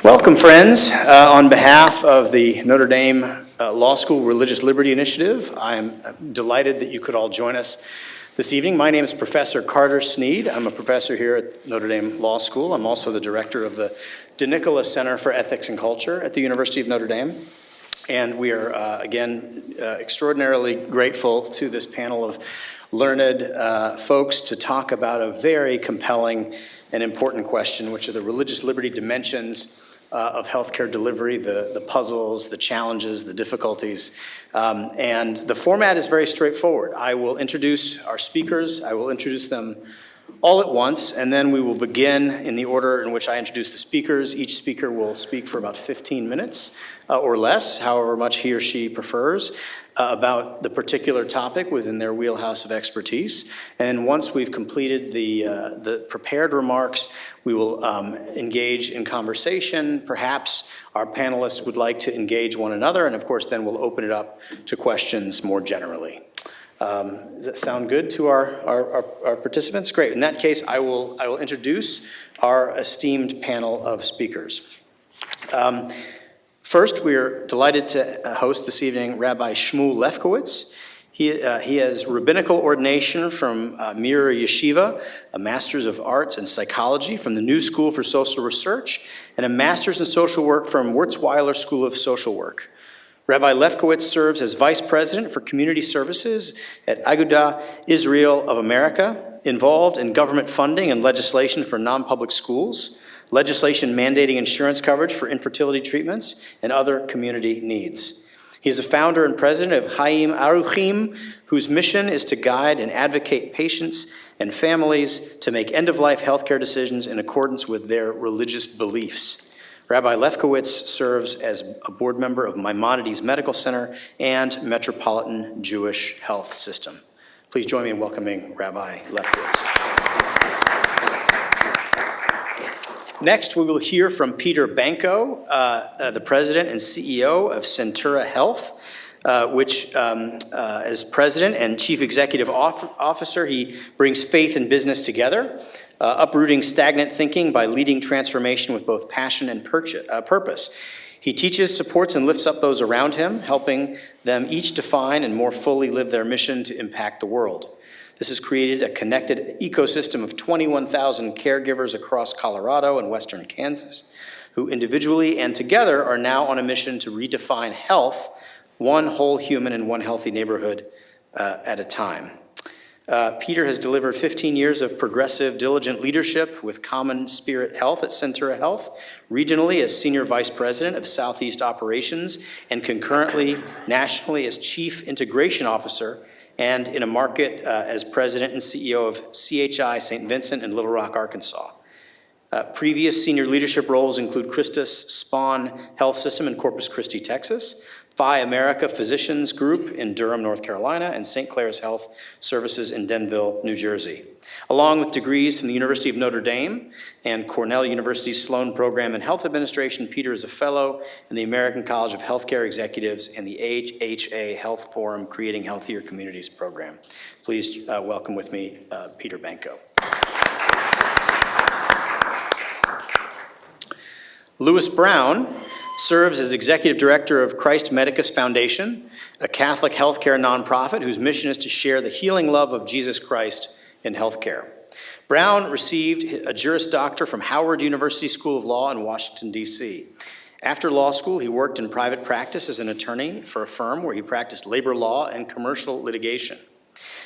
Welcome, friends. On behalf of the Notre Dame Law School Religious Liberty Initiative, I am delighted that you could all join us this evening. My name is Professor Carter Snead. I'm a professor here at Notre Dame Law School. I'm also the director of the deNicola Center for Ethics and Culture at the University of Notre Dame. And we are, again, extraordinarily grateful to this panel of learned folks to talk about a very compelling and important question, which are the religious liberty dimensions of healthcare delivery, the puzzles, the challenges, the difficulties. And the format is very straightforward. I will introduce our speakers. I will introduce them all at once, and then we will begin in the order in which I introduce the speakers. Each speaker will speak for about 15 minutes or less, however much he or she prefers, about the particular topic within their wheelhouse of expertise. And once we've completed the prepared remarks, we will engage in conversation. Perhaps our panelists would like to engage one another, and of course then we'll open it up to questions more generally. Does that sound good to our participants? Great. In that case, I will introduce our esteemed panel of speakers. First, we are delighted to host this evening Rabbi Shmuel Lefkowitz. He has rabbinical ordination from Mir Yeshiva, a Master's of Arts in Psychology from the New School for Social Research, and a Master's in Social Work from Wurzweiler School of Social Work. Rabbi Lefkowitz serves as Vice President for Community Services at Agudah Israel of America, involved in government funding and legislation for non-public schools, legislation mandating insurance coverage for infertility treatments, and other community needs. He is a founder and president of Chayim Aruchim, whose mission is to guide and advocate patients and families to make end-of-life healthcare decisions in accordance with their religious beliefs. Rabbi Lefkowitz serves as a board member of Maimonides Medical Center and Metropolitan Jewish Health System. Please join me in welcoming Rabbi Lefkowitz. Next, we will hear from Peter Banko, the president and CEO of Centura Health, which as president and chief executive officer, he brings faith and business together, uprooting stagnant thinking by leading transformation with both passion and purpose. He teaches, supports, and lifts up those around him, helping them each define and more fully live their mission to impact the world. This has created a connected ecosystem of 21,000 caregivers across Colorado and western Kansas, who individually and together are now on a mission to redefine health, one whole human in one healthy neighborhood at a time. Peter has delivered 15 years of progressive, diligent leadership with Common Spirit Health at Centura Health, regionally as Senior Vice President of Southeast Operations, and concurrently nationally as Chief Integration Officer, and in a market as President and CEO of CHI St. Vincent in Little Rock, Arkansas. Previous senior leadership roles include Christus Spawn Health System in Corpus Christi, Texas, Phi America Physicians Group in Durham, North Carolina, and St. Clair's Health Services in Denville, New Jersey. Along with degrees from the University of Notre Dame and Cornell University's Sloan Program in Health Administration, Peter is a fellow in the American College of Healthcare Executives and the AHA Health Forum Creating Healthier Communities program. Please welcome with me Peter Banko. Louis Brown serves as executive director of Christ Medicus Foundation, a Catholic healthcare nonprofit whose mission is to share the healing love of Jesus Christ in healthcare. Brown received a Juris Doctor from Howard University School of Law in Washington, D.C. After law school, he worked in private practice as an attorney for a firm where he practiced labor law and commercial litigation.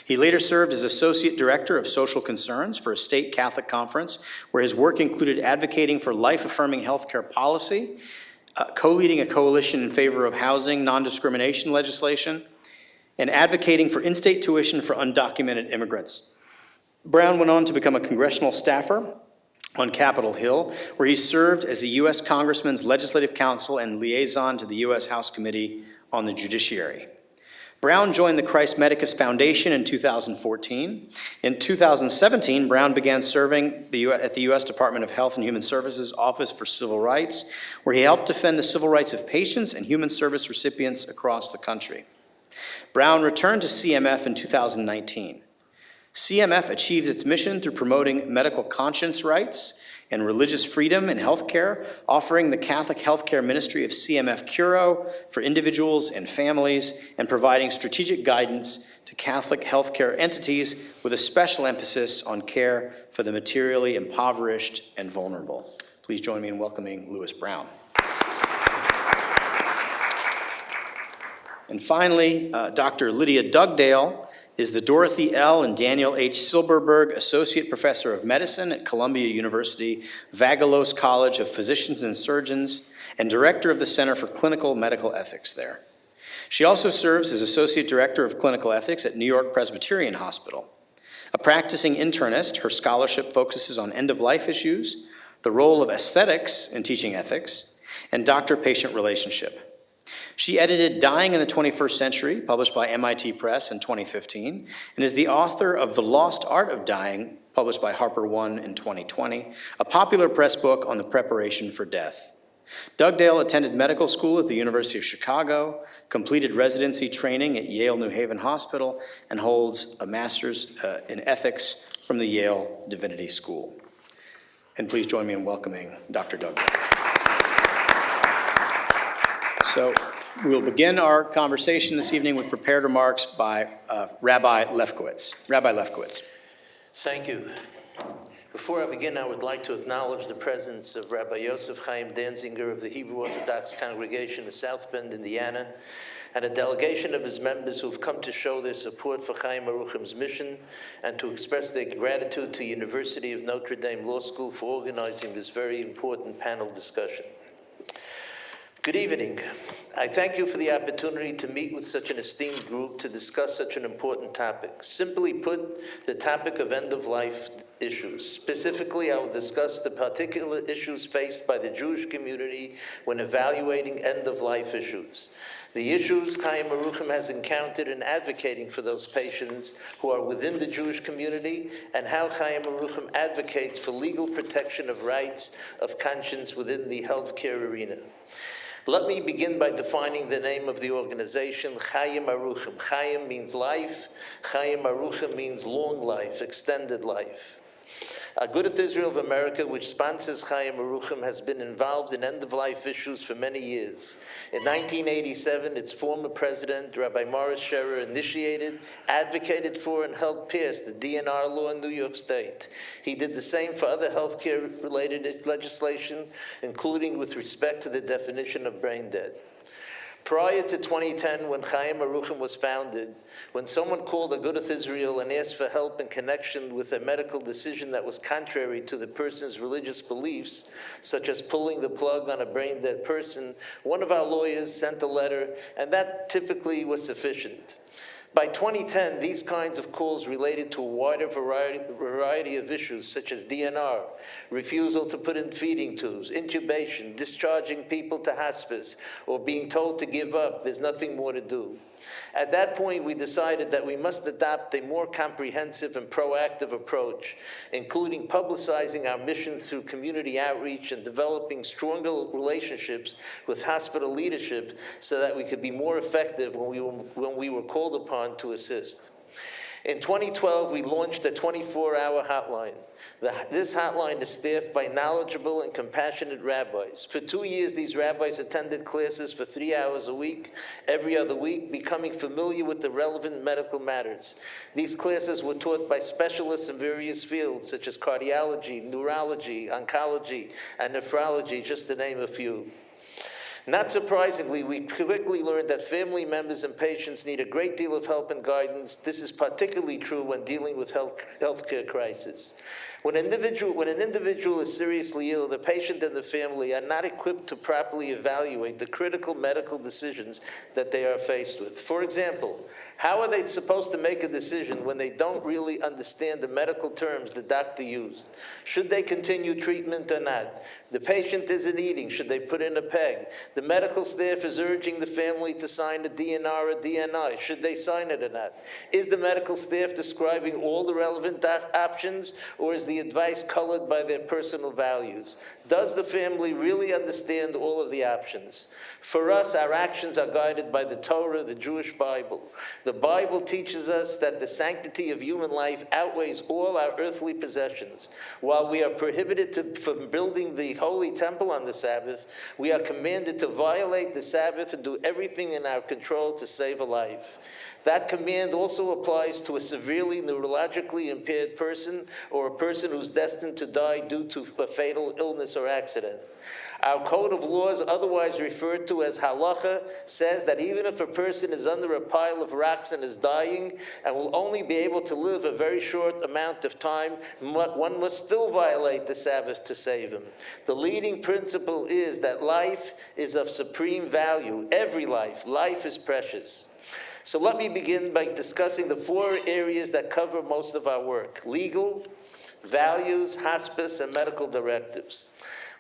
He later served as Associate Director of Social Concerns for a state Catholic conference, where his work included advocating for life-affirming healthcare policy, co-leading a coalition in favor of housing non-discrimination legislation, and advocating for in-state tuition for undocumented immigrants. Brown went on to become a congressional staffer on Capitol Hill, where he served as a U.S. Congressman's Legislative Counsel and liaison to the U.S. House Committee on the Judiciary. Brown joined the Christ Medicus Foundation in 2014. In 2017, Brown began serving at the U.S. Department of Health and Human Services Office for Civil Rights, where he helped defend the civil rights of patients and human service recipients across the country. Brown returned to CMF in 2019. CMF achieves its mission through promoting medical conscience rights and religious freedom in healthcare, offering the Catholic Healthcare Ministry of CMF Curo for individuals and families, and providing strategic guidance to Catholic healthcare entities with a special emphasis on care for the materially impoverished and vulnerable. Please join me in welcoming Louis Brown. And finally, Dr. Lydia Dugdale is the Dorothy L. and Daniel H. Silberberg Associate Professor of Medicine at Columbia University, Vagelos College of Physicians and Surgeons, and Director of the Center for Clinical Medical Ethics there. She also serves as Associate Director of Clinical Ethics at New York Presbyterian Hospital. A practicing internist, her scholarship focuses on end-of-life issues, the role of aesthetics in teaching ethics, and doctor-patient relationship. She edited Dying in the 21st Century, published by MIT Press in 2015, and is the author of The Lost Art of Dying, published by Harper One in 2020, a popular press book on the preparation for death. Dugdale attended medical school at the University of Chicago, completed residency training at Yale New Haven Hospital, and holds a master's in ethics from the Yale Divinity School. And please join me in welcoming Dr. Dugdale. So we'll begin our conversation this evening with prepared remarks by Rabbi Lefkowitz. Rabbi Lefkowitz. Thank you. Before I begin, I would like to acknowledge the presence of Rabbi Yosef Chaim Danziger of the Hebrew Orthodox Congregation of South Bend, Indiana, and a delegation of his members who have come to show their support for Chayim Aruchim's mission and to express their gratitude to University of Notre Dame Law School for organizing this very important panel discussion. Good evening. I thank you for the opportunity to meet with such an esteemed group to discuss such an important topic. Simply put, the topic of end-of-life issues. Specifically, I will discuss the particular issues faced by the Jewish community when evaluating end-of-life issues. The issues Chayim Aruchim has encountered in advocating for those patients who are within the Jewish community, and how Chayim Aruchim advocates for legal protection of rights of conscience within the healthcare arena. Let me begin by defining the name of the organization, Chayim Aruchim. Chayim means life. Chayim Aruchim means long life, extended life. Agudath Israel of America, which sponsors Chayim Aruchim, has been involved in end-of-life issues for many years. In 1987, its former president, Rabbi Morris Scherer, initiated, advocated for, and helped pass the DNR law in New York State. He did the same for other healthcare-related legislation, including with respect to the definition of brain dead. Prior to 2010, when Chayim Aruchim was founded, when someone called Agudath Israel and asked for help in connection with a medical decision that was contrary to the person's religious beliefs, such as pulling the plug on a brain-dead person, one of our lawyers sent a letter, and that typically was sufficient. By 2010, these kinds of calls related to a wider variety of issues, such as DNR, refusal to put in feeding tubes, intubation, discharging people to hospice, or being told to give up, there's nothing more to do. At that point, we decided that we must adopt a more comprehensive and proactive approach, including publicizing our mission through community outreach and developing stronger relationships with hospital leadership so that we could be more effective when we were called upon to assist. In 2012, we launched a 24-hour hotline. This hotline is staffed by knowledgeable and compassionate rabbis. For 2 years, these rabbis attended classes for 3 hours a week, every other week, becoming familiar with the relevant medical matters. These classes were taught by specialists in various fields, such as cardiology, neurology, oncology, and nephrology, just to name a few. Not surprisingly, we quickly learned that family members and patients need a great deal of help and guidance. This is particularly true when dealing with healthcare crisis. When an individual is seriously ill, the patient and the family are not equipped to properly evaluate the critical medical decisions that they are faced with. For example, how are they supposed to make a decision when they don't really understand the medical terms the doctor used? Should they continue treatment or not? The patient isn't eating. Should they put in a peg? The medical staff is urging the family to sign a DNR or DNI. Should they sign it or not? Is the medical staff describing all the relevant options, or is the advice colored by their personal values? Does the family really understand all of the options? For us, our actions are guided by the Torah, the Jewish Bible. The Bible teaches us that the sanctity of human life outweighs all our earthly possessions. While we are prohibited from building the holy temple on the Sabbath, we are commanded to violate the Sabbath and do everything in our control to save a life. That command also applies to a severely neurologically impaired person or a person who's destined to die due to a fatal illness or accident. Our code of laws, otherwise referred to as halacha, says that even if a person is under a pile of rocks and is dying and will only be able to live a very short amount of time, one must still violate the Sabbath to save him. The leading principle is that life is of supreme value. Every life is precious. So let me begin by discussing the 4 areas that cover most of our work: legal, values, hospice, and medical directives.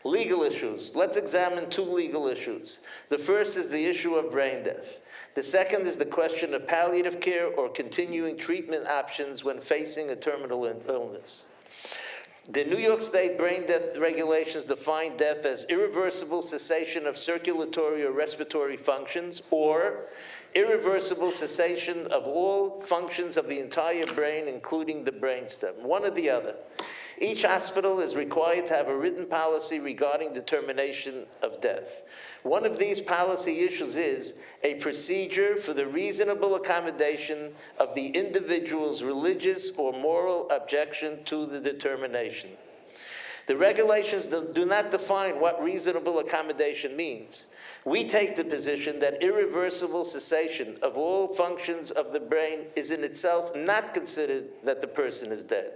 Legal issues. Let's examine 2 legal issues. The first is the issue of brain death. The second is the question of palliative care or continuing treatment options when facing a terminal illness. The New York State brain death regulations define death as irreversible cessation of circulatory or respiratory functions, or irreversible cessation of all functions of the entire brain, including the brainstem, one or the other. Each hospital is required to have a written policy regarding determination of death. One of these policy issues is a procedure for the reasonable accommodation of the individual's religious or moral objection to the determination. The regulations do not define what reasonable accommodation means. We take the position that irreversible cessation of all functions of the brain is in itself not considered that the person is dead.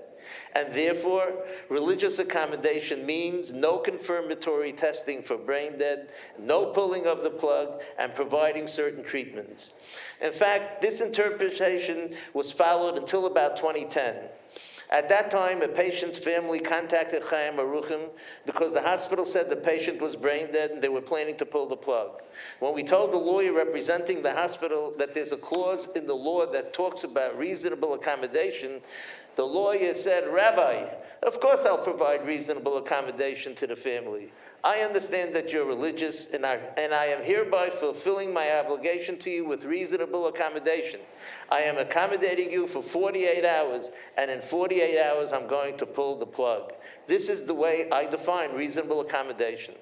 And therefore, religious accommodation means no confirmatory testing for brain death, no pulling of the plug, and providing certain treatments. In fact, this interpretation was followed until about 2010. At that time, a patient's family contacted Chayim Aruchim because the hospital said the patient was brain dead and they were planning to pull the plug. When we told the lawyer representing the hospital that there's a clause in the law that talks about reasonable accommodation, the lawyer said, "Rabbi, of course I'll provide reasonable accommodation to the family. I understand that you're religious, and I am hereby fulfilling my obligation to you with reasonable accommodation. I am accommodating you for 48 hours, and in 48 hours I'm going to pull the plug." This is the way I define reasonable accommodation.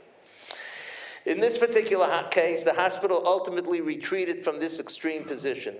In this particular case, the hospital ultimately retreated from this extreme position.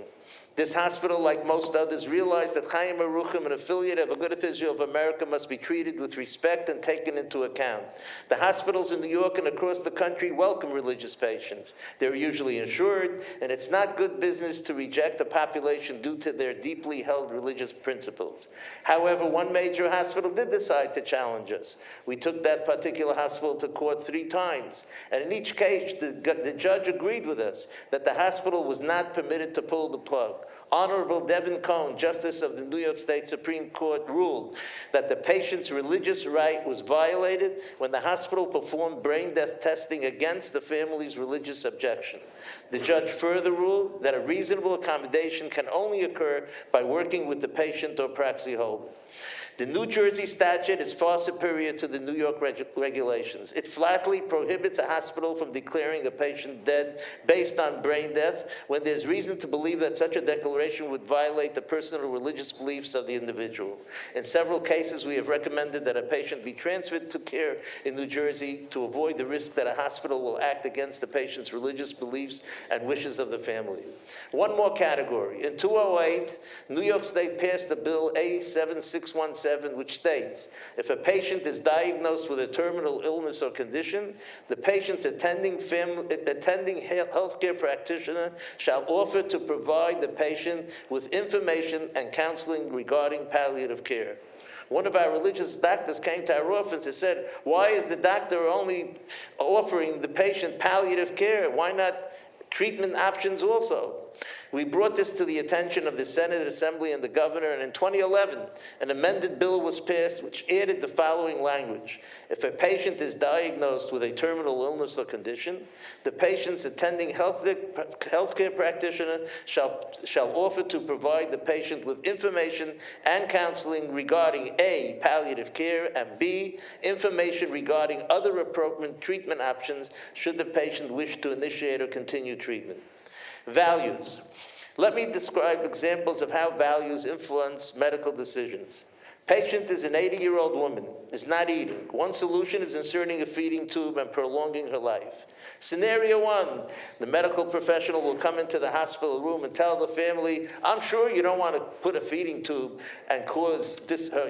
This hospital, like most others, realized that Chayim Aruchim, an affiliate of Agudath Israel of America, must be treated with respect and taken into account. The hospitals in New York and across the country welcome religious patients. They're usually insured, and it's not good business to reject a population due to their deeply held religious principles. However, one major hospital did decide to challenge us. We took that particular hospital to court 3 times, and in each case, the judge agreed with us that the hospital was not permitted to pull the plug. Honorable Devin Cohn, Justice of the New York State Supreme Court, ruled that the patient's religious right was violated when the hospital performed brain death testing against the family's religious objection. The judge further ruled that a reasonable accommodation can only occur by working with the patient or proxy holder. The New Jersey statute is far superior to the New York regulations. It flatly prohibits a hospital from declaring a patient dead based on brain death when there's reason to believe that such a declaration would violate the personal religious beliefs of the individual. In several cases, we have recommended that a patient be transferred to care in New Jersey to avoid the risk that a hospital will act against the patient's religious beliefs and wishes of the family. One more category. In 2008, New York State passed the bill A7617, which states, if a patient is diagnosed with a terminal illness or condition, the patient's attending healthcare practitioner shall offer to provide the patient with information and counseling regarding palliative care. One of our religious doctors came to our office and said, "Why is the doctor only offering the patient palliative care? Why not treatment options also?" We brought this to the attention of the Senate Assembly and the governor, and in 2011, an amended bill was passed which added the following language. If a patient is diagnosed with a terminal illness or condition, the patient's attending healthcare practitioner shall offer to provide the patient with information and counseling regarding A, palliative care, and B, information regarding other appropriate treatment options should the patient wish to initiate or continue treatment. Values. Let me describe examples of how values influence medical decisions. Patient is an 80-year-old woman, is not eating. One solution is inserting a feeding tube and prolonging her life. Scenario one, the medical professional will come into the hospital room and tell the family, I'm sure you don't want to put a feeding tube and cause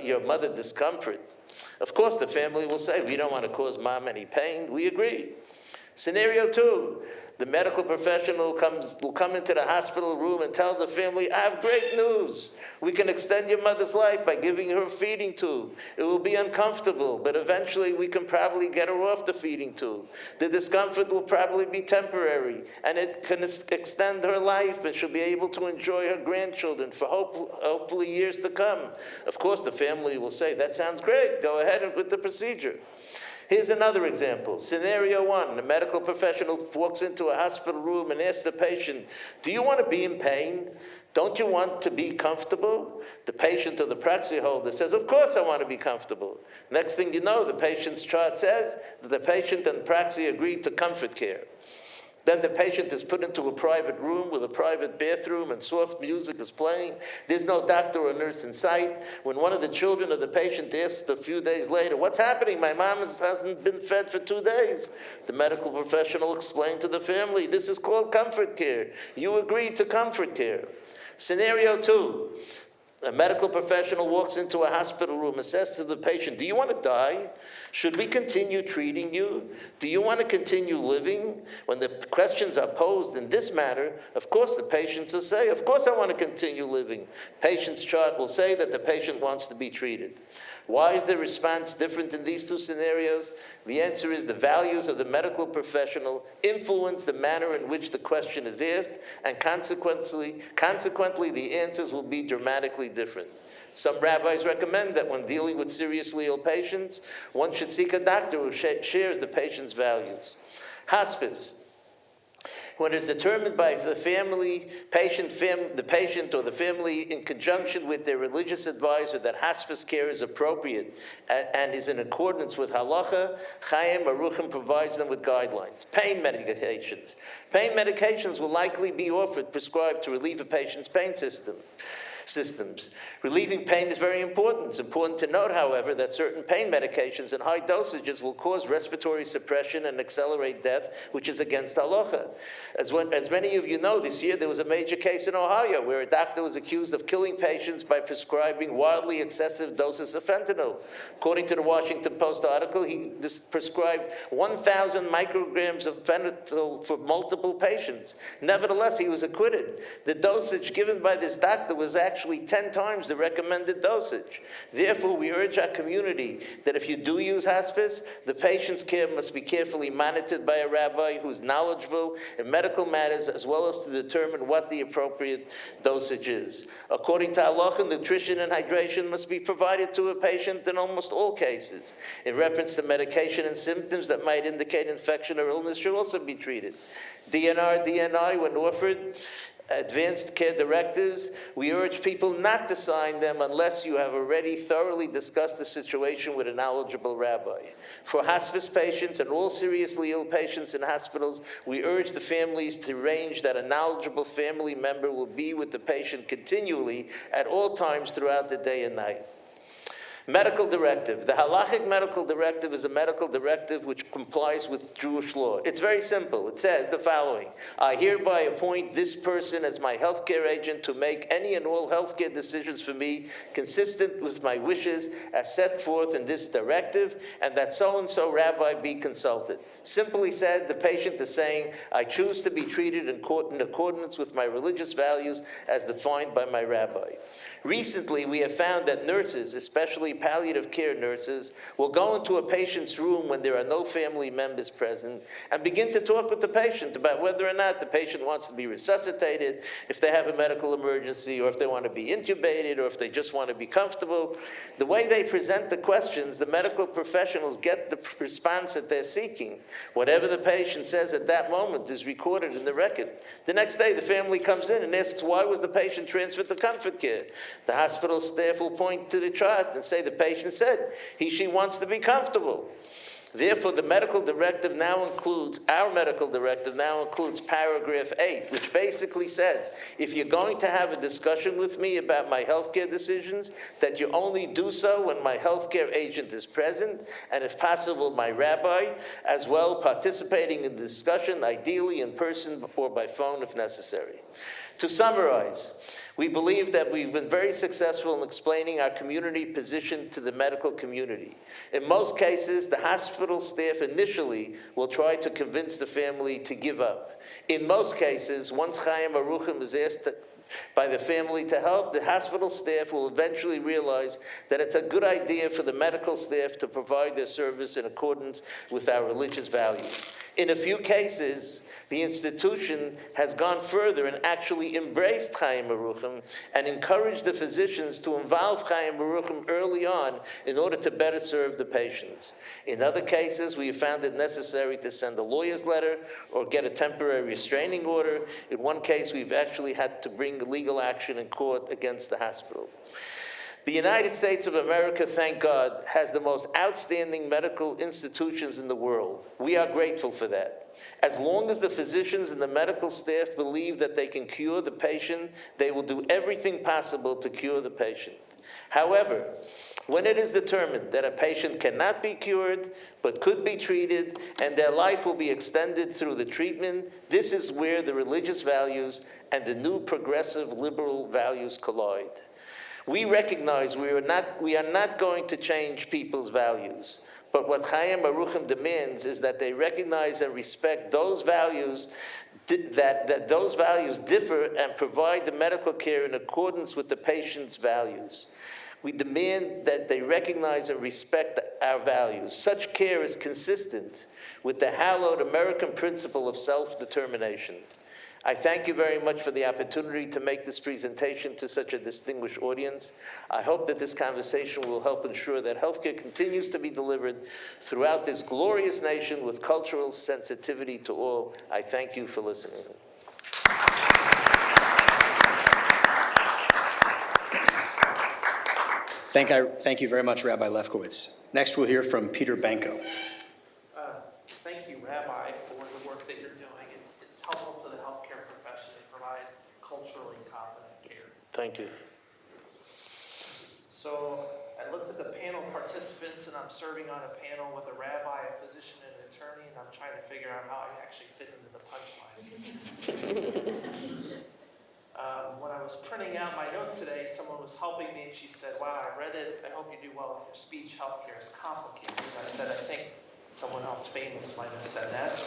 your mother discomfort. Of course, the family will say, we don't want to cause mom any pain. We agree. Scenario two, the medical professional will come into the hospital room and tell the family, I have great news. We can extend your mother's life by giving her a feeding tube. It will be uncomfortable, but eventually we can probably get her off the feeding tube. The discomfort will probably be temporary, and it can extend her life, and she'll be able to enjoy her grandchildren for hopefully years to come. Of course, the family will say, that sounds great. Go ahead with the procedure. Here's another example. Scenario one, the medical professional walks into a hospital room and asks the patient, do you want to be in pain? Don't you want to be comfortable? The patient or the proxy holder says, of course I want to be comfortable. Next thing you know, the patient's chart says that the patient and the proxy agreed to comfort care. Then the patient is put into a private room with a private bathroom and soft music is playing. There's no doctor or nurse in sight. When one of the children of the patient asks a few days later, what's happening? My mom hasn't been fed for 2 days. The medical professional explained to the family, this is called comfort care. You agreed to comfort care. Scenario two, a medical professional walks into a hospital room and says to the patient, do you want to die? Should we continue treating you? Do you want to continue living? When the questions are posed in this manner, of course the patients will say, of course I want to continue living. Patient's chart will say that the patient wants to be treated. Why is the response different in these two scenarios? The answer is the values of the medical professional influence the manner in which the question is asked, and consequently the answers will be dramatically different. Some rabbis recommend that when dealing with seriously ill patients, one should seek a doctor who shares the patient's values. Hospice. When it's determined by the patient or the family in conjunction with their religious advisor that hospice care is appropriate and is in accordance with halacha, Chayim, Aruchim provides them with guidelines. Pain medications. Pain medications will likely be prescribed to relieve a patient's pain systems. Relieving pain is very important. It's important to note, however, that certain pain medications in high dosages will cause respiratory suppression and accelerate death, which is against halacha. As many of you know, this year there was a major case in Ohio where a doctor was accused of killing patients by prescribing wildly excessive doses of fentanyl. According to the Washington Post article, he prescribed 1,000 micrograms of fentanyl for multiple patients. Nevertheless, he was acquitted. The dosage given by this doctor was actually 10 times the recommended dosage. Therefore, we urge our community that if you do use hospice, the patient's care must be carefully monitored by a rabbi who's knowledgeable in medical matters, as well as to determine what the appropriate dosage is. According to halacha, nutrition and hydration must be provided to a patient in almost all cases. In reference to medication and symptoms that might indicate infection or illness should also be treated. DNI, when offered, advanced care directives, we urge people not to sign them unless you have already thoroughly discussed the situation with a knowledgeable rabbi. For hospice patients and all seriously ill patients in hospitals, we urge the families to arrange that a knowledgeable family member will be with the patient continually at all times throughout the day and night. Medical directive. The halachic medical directive is a medical directive which complies with Jewish law. It's very simple. It says the following: I hereby appoint this person as my healthcare agent to make any and all healthcare decisions for me consistent with my wishes as set forth in this directive, and that so-and-so rabbi be consulted. Simply said, the patient is saying, I choose to be treated in accordance with my religious values as defined by my rabbi. Recently, we have found that nurses, especially family palliative care nurses will go into a patient's room when there are no family members present and begin to talk with the patient about whether or not the patient wants to be resuscitated, if they have a medical emergency, or if they want to be intubated, or if they just want to be comfortable. The way they present the questions, the medical professionals get the response that they're seeking. Whatever the patient says at that moment is recorded in the record. The next day, the family comes in and asks, why was the patient transferred to comfort care? The hospital staff will point to the chart and say the patient said she wants to be comfortable. Therefore, our medical directive now includes paragraph 8, which basically says, if you're going to have a discussion with me about my healthcare decisions, that you only do so when my healthcare agent is present, and if possible, my rabbi, as well, participating in the discussion, ideally in person or by phone if necessary. To summarize, we believe that we've been very successful in explaining our community position to the medical community. In most cases, the hospital staff initially will try to convince the family to give up. In most cases, once Chayim Aruchim is asked by the family to help, the hospital staff will eventually realize that it's a good idea for the medical staff to provide their service in accordance with our religious values. In a few cases, the institution has gone further and actually embraced Chayim Aruchim and encouraged the physicians to involve Chayim Aruchim early on in order to better serve the patients. In other cases, we have found it necessary to send a lawyer's letter or get a temporary restraining order. In one case, we've actually had to bring legal action in court against the hospital. The United States of America, thank God, has the most outstanding medical institutions in the world. We are grateful for that. As long as the physicians and the medical staff believe that they can cure the patient, they will do everything possible to cure the patient. However, when it is determined that a patient cannot be cured, but could be treated, and their life will be extended through the treatment, this is where the religious values and the new progressive liberal values collide. We recognize we are not going to change people's values, but what Chayim Aruchim demands is that they recognize and respect those values, that those values differ and provide the medical care in accordance with the patient's values. We demand that they recognize and respect our values. Such care is consistent with the hallowed American principle of self-determination. I thank you very much for the opportunity to make this presentation to such a distinguished audience. I hope that this conversation will help ensure that healthcare continues to be delivered throughout this glorious nation with cultural sensitivity to all. I thank you for listening. Thank you very much, Rabbi Lefkowitz. Next, we'll hear from Peter Banko. Thank you, Rabbi, for the work that you're doing. It's helpful to the healthcare profession to provide culturally competent care. Thank you. So I looked at the panel participants, and I'm serving on a panel with a rabbi, a physician, and an attorney, and I'm trying to figure out how I actually fit into the punchline. When I was printing out my notes today, someone was helping me, and she said, wow, I read it. I hope you do well with your speech. Healthcare is complicated. I said, I think someone else famous might have said that.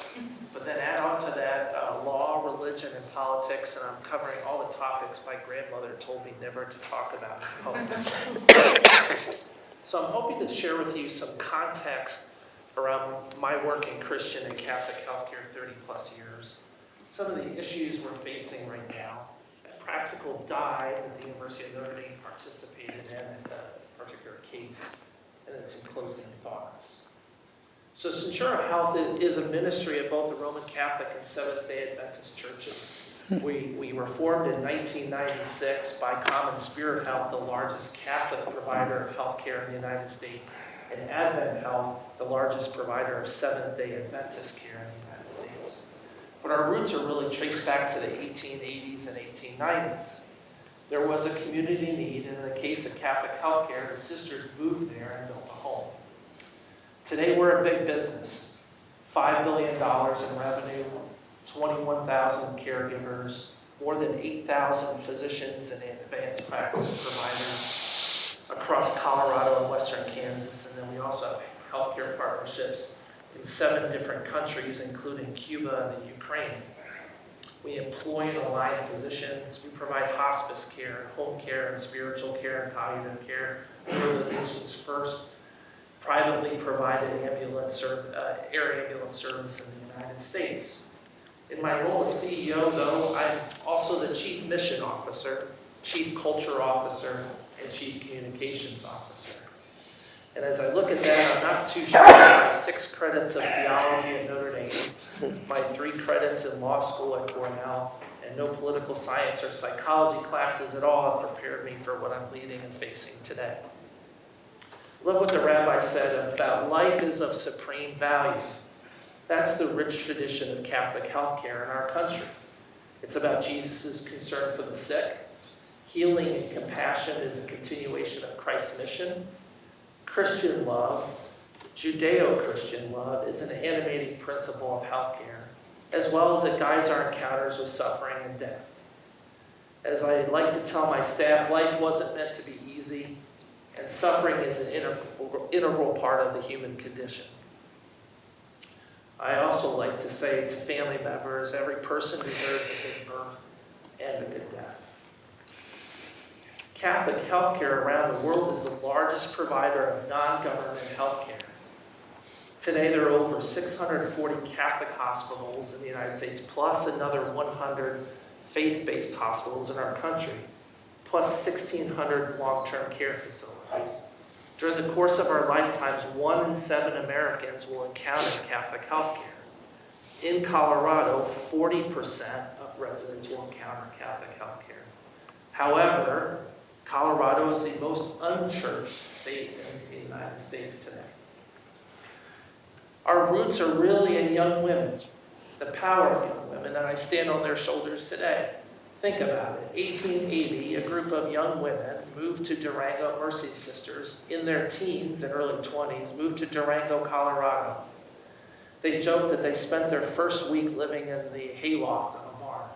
But then add on to that law, religion, and politics, and I'm covering all the topics my grandmother told me never to talk about in public. So I'm hoping to share with you some context around my work in Christian and Catholic healthcare 30 plus years, some of the issues we're facing right now, a practical dive that the University of Notre Dame participated in that particular case, and then some closing thoughts. So Centura Health is a ministry of both the Roman Catholic and Seventh-day Adventist churches. We were formed in 1996 by Common Spirit Health, the largest Catholic provider of healthcare in the United States, and Advent Health, the largest provider of Seventh-day Adventist care in the United States. But our roots are really traced back to the 1880s and 1890s. There was a community need, and in the case of Catholic healthcare, the sisters moved there and built a home. Today, we're a big business. $5 billion in revenue, 21,000 caregivers, more than 8,000 physicians and advanced practice providers across Colorado and western Kansas. And then we also have healthcare partnerships in 7 different countries, including Cuba and the Ukraine. We employ and align physicians. We provide hospice care, home care, and spiritual care and palliative care. We're the nation's first privately provided air ambulance service in the United States. In my role as CEO, though, I'm also the Chief Mission Officer, Chief Culture Officer, and Chief Communications Officer. And as I look at that, I'm not too sure about my 6 credits of theology at Notre Dame, my 3 credits in law school at Cornell, and no political science or psychology classes at all have prepared me for what I'm leading and facing today. I love what the rabbi said about life is of supreme value. That's the rich tradition of Catholic healthcare in our country. It's about Jesus' concern for the sick. Healing and compassion is a continuation of Christ's mission. Christian love, Judeo-Christian love, is an animating principle of healthcare, as well as it guides our encounters with suffering and death. As I like to tell my staff, life wasn't meant to be easy, and suffering is an integral part of the human condition. I also like to say to family members, every person deserves a good birth and a good death. Catholic healthcare around the world is the largest provider of non-government healthcare. Today, there are over 640 Catholic hospitals in the United States, plus another 100 faith-based hospitals in our country, plus 1,600 long-term care facilities. During the course of our lifetimes, 1 in 7 Americans will encounter Catholic healthcare. In Colorado, 40% of residents will encounter Catholic healthcare. However, Colorado is the most unchurched state in the United States today. Our roots are really in young women, the power of young women, and I stand on their shoulders today. Think about it. 1880, a group of young women moved to Durango, Mercy Sisters, in their teens and early 20s, moved to Durango, Colorado. They joked that they spent their first week living in the hayloft of a barn.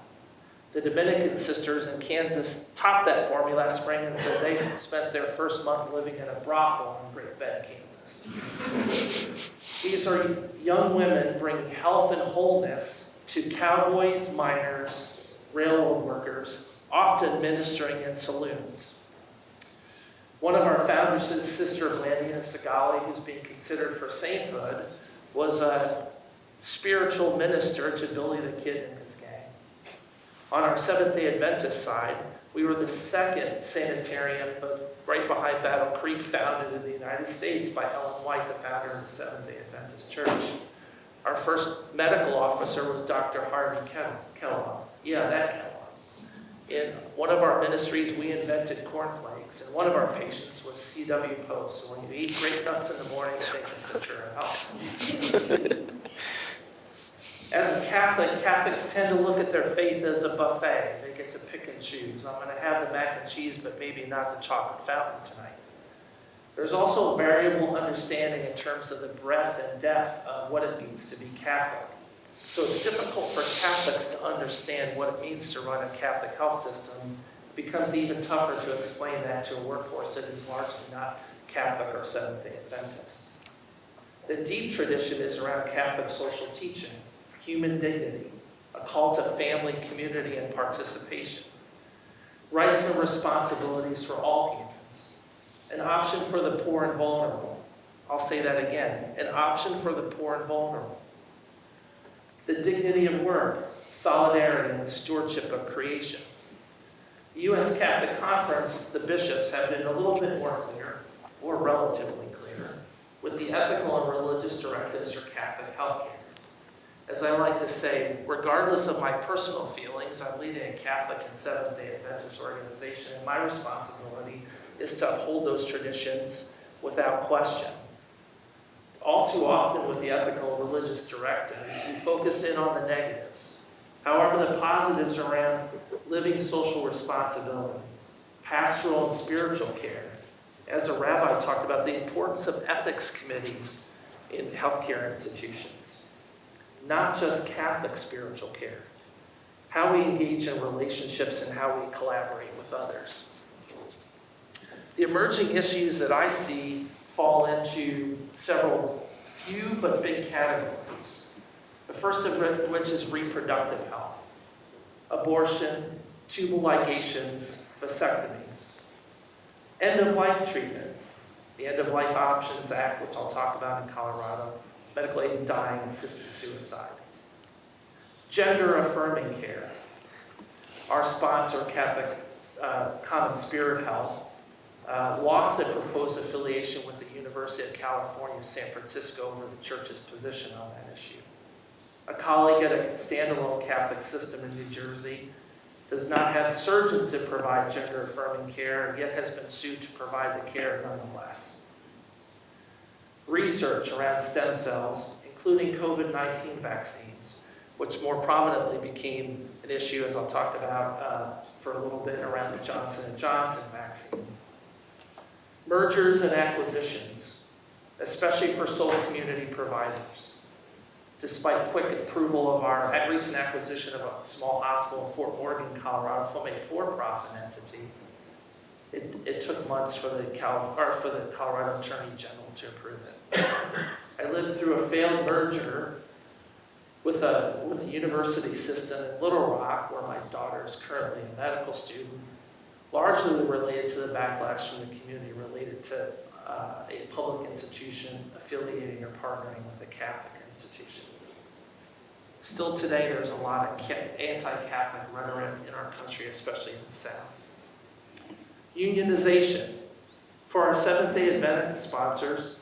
The Dominican sisters in Kansas topped that for me last spring and said they spent their first month living in a brothel in Great Bend, Kansas. These are young women bringing health and wholeness to cowboys, miners, railroad workers, often ministering in saloons. One of our founders, Sister Lydia Segali, who's being considered for sainthood, was a spiritual minister to Billy the Kid and his gang. On our Seventh-day Adventist side, we were the second sanitarium, but right behind Battle Creek, founded in the United States by Ellen White, the founder of the Seventh-day Adventist Church. Our first medical officer was Dr. Harvey Kellogg. Yeah, that Kellogg. In one of our ministries, we invented cornflakes, and one of our patients was C.W. Post. So when you eat grape nuts in the morning, take the Centura health. As a Catholic, Catholics tend to look at their faith as a buffet. They get to pick and choose. I'm going to have the mac and cheese, but maybe not the chocolate fountain tonight. There's also a variable understanding in terms of the breadth and depth of what it means to be Catholic. So it's difficult for Catholics to understand what it means to run a Catholic health system. It becomes even tougher to explain that to a workforce that is largely not Catholic or Seventh-day Adventist. The deep tradition is around Catholic social teaching, human dignity, a call to family, community, and participation, rights and responsibilities for all humans, an option for the poor and vulnerable. I'll say that again, an option for the poor and vulnerable. The dignity of work, solidarity, and the stewardship of creation. The U.S. Catholic Conference, the bishops, have been a little bit more clear, or relatively clear, with the ethical and religious directives for Catholic healthcare. As I like to say, regardless of my personal feelings, I'm leading a Catholic and Seventh-day Adventist organization, and my responsibility is to uphold those traditions without question. All too often with the ethical and religious directives, we focus in on the negatives. However, the positives around living social responsibility, pastoral and spiritual care. As a rabbi talked about the importance of ethics committees in healthcare institutions. Not just Catholic spiritual care. How we engage in relationships and how we collaborate with others. The emerging issues that I see fall into several few but big categories. The first of which is reproductive health. abortion, tubal ligations, vasectomies. End-of-life treatment, the End-of-Life Options Act, which I'll talk about in Colorado, medical aid in dying, assisted suicide. Gender-affirming care. Our sponsor, Catholic Common Spirit Health, lost their proposed affiliation with the University of California, San Francisco over the church's position on that issue. A colleague at a standalone Catholic system in New Jersey does not have surgeons that provide gender-affirming care, yet has been sued to provide the care nonetheless. Research around stem cells, including COVID-19 vaccines, which more prominently became an issue, as I'll talk about for a little bit, around the Johnson & Johnson vaccine. Mergers and acquisitions, especially for sole community providers. Despite quick approval of our recent acquisition of a small hospital in Fort Morgan, Colorado, from a for-profit entity, it took months for the Colorado Attorney General to approve it. I lived through a failed merger with a university system in Little Rock, where my daughter is currently a medical student, largely related to the backlash from the community related to a public institution affiliating or partnering with a Catholic institution. Still today, there's a lot of anti-Catholic rhetoric in our country, especially in the South. Unionization. For our Seventh-day Adventist sponsors,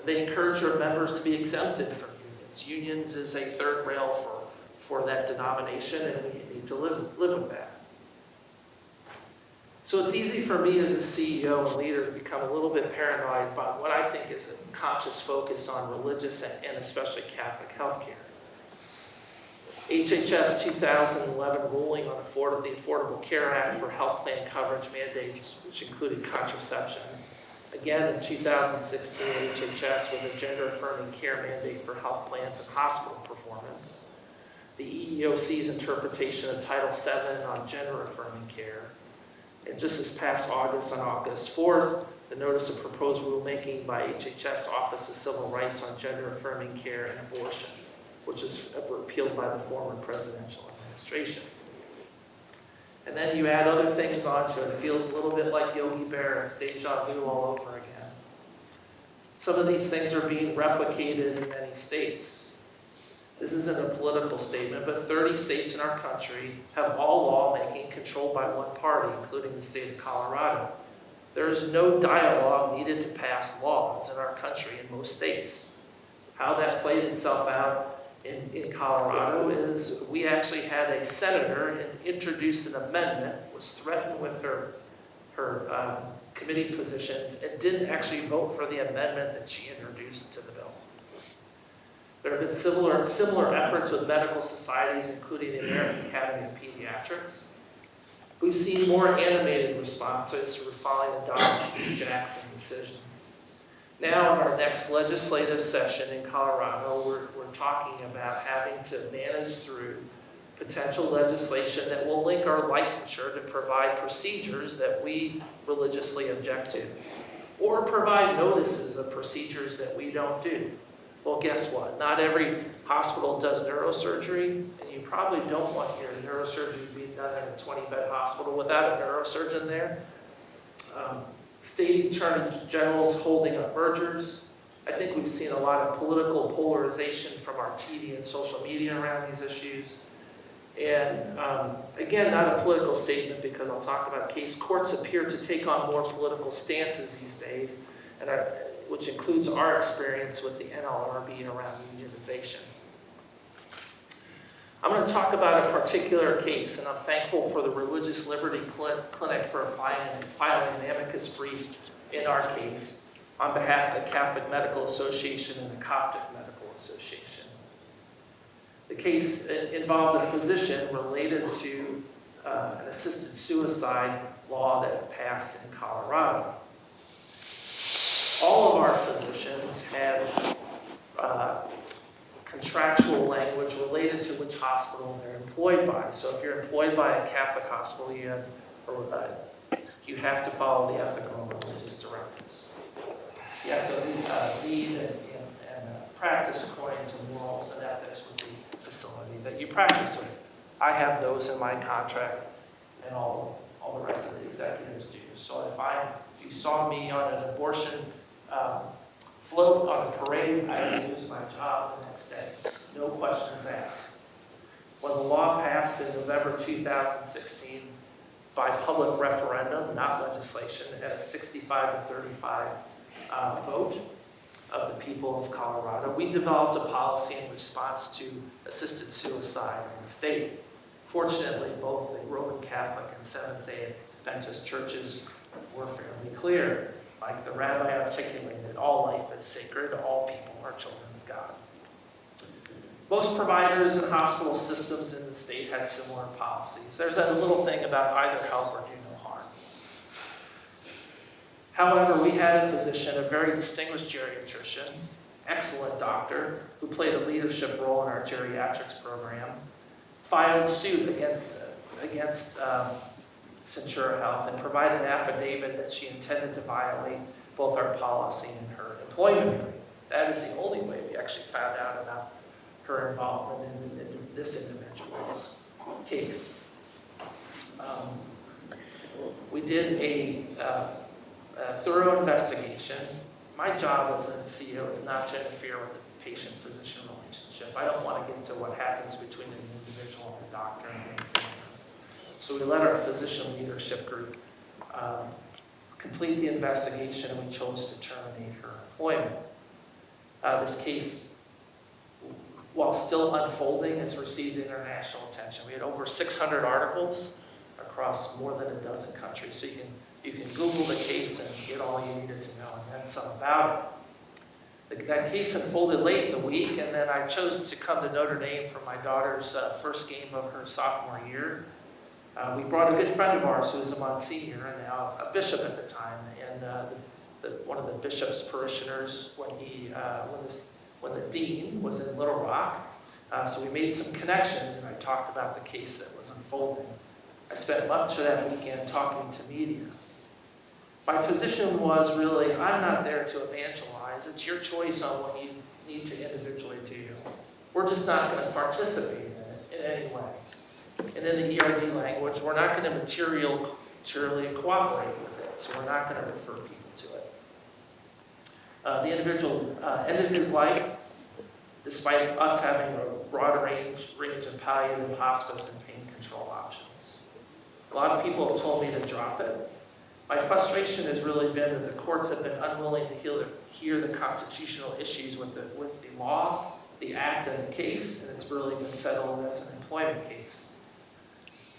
they encourage their members to be exempted from unions. Unions is a third rail for that denomination, and we need to live with that. So it's easy for me as a CEO and leader to become a little bit paranoid about what I think is a conscious focus on religious and especially Catholic healthcare. HHS 2011 ruling on the Affordable Care Act for health plan coverage mandates, which included contraception. Again, in 2016, HHS with a gender-affirming care mandate for health plans and hospital performance. The EEOC's interpretation of Title VII on gender-affirming care. And just this past August, on August 4th, the notice of proposed rulemaking by HHS Office of Civil Rights on gender-affirming care and abortion, which is repealed by the former presidential administration. And then you add other things onto it. It feels a little bit like Yogi Bear and deja vu all over again. Some of these things are being replicated in many states. This isn't a political statement, but 30 states in our country have all lawmaking controlled by one party, including the state of Colorado. There is no dialogue needed to pass laws in our country in most states. How that played itself out in Colorado is we actually had a senator introduce an amendment, was threatened with her committee positions, and didn't actually vote for the amendment that she introduced to the bill. There have been similar efforts with medical societies, including the American Academy of Pediatrics. We've seen more animated responses following the Dr. Jackson decision. Now, in our next legislative session in Colorado, we're talking about having to manage through potential legislation that will link our licensure to provide procedures that we religiously object to, or provide notices of procedures that we don't do. Well, guess what? Not every hospital does neurosurgery, and you probably don't want your neurosurgery being done in a 20-bed hospital without a neurosurgeon there. State attorney generals holding up mergers. I think we've seen a lot of political polarization from our TV and social media around these issues. And again, not a political statement, because I'll talk about case. Courts appear to take on more political stances these days, and which includes our experience with the NLRB around unionization. I'm going to talk about a particular case, and I'm thankful for the Religious Liberty Clinic for filing an amicus brief in our case on behalf of the Catholic Medical Association and the Coptic Medical Association. The case involved a physician related to an assisted suicide law that passed in Colorado. All of our physicians have contractual language related to which hospital they're employed by. So if you're employed by a Catholic hospital, you have to follow the ethical and religious directives. You have to lead and practice according to the morals and ethics with the facility that you practice with. I have those in my contract, and all the rest of the executives do. So if you saw me on an abortion float on a parade, I would lose my job the next day. No questions asked. When the law passed in November 2016 by public referendum, not legislation, at a 65 to 35 vote of the people of Colorado, we developed a policy in response to assisted suicide in the state. Fortunately, both the Roman Catholic and Seventh-day Adventist churches were fairly clear. Like the Rabbi articulated, all life is sacred, all people are children of God. Most providers and hospital systems in the state had similar policies. There's a little thing about either help or do no harm. However, we had a physician, a very distinguished geriatrician, excellent doctor, who played a leadership role in our geriatrics program, filed suit against Centura Health and provided an affidavit that she intended to violate both our policy and her employment agreement. That is the only way we actually found out about her involvement in this individual's case. We did a thorough investigation. My job as a CEO is not to interfere with the patient-physician relationship. I don't want to get into what happens between an individual and a doctor and things like that. So we let our physician leadership group complete the investigation, and we chose to terminate her employment. This case, while still unfolding, has received international attention. We had over 600 articles across more than a dozen countries. So you can Google the case and get all you needed to know, and then some about it. That case unfolded late in the week, and then I chose to come to Notre Dame for my daughter's first game of her sophomore year. We brought a good friend of ours who was a Monsignor and now a bishop at the time, and one of the bishop's parishioners when the dean was in Little Rock. So we made some connections, and I talked about the case that was unfolding. I spent much of that weekend talking to media. My position was really, I'm not there to evangelize. It's your choice on what you need to individually do. We're just not going to participate in it in any way. And in the ERD language, we're not going to materially cooperate with it. So we're not going to refer people to it. The individual ended his life despite us having a broad range of palliative, hospice, and pain control options. A lot of people have told me to drop it. My frustration has really been that the courts have been unwilling to hear the constitutional issues with the law, the act, and the case, and it's really been settled as an employment case.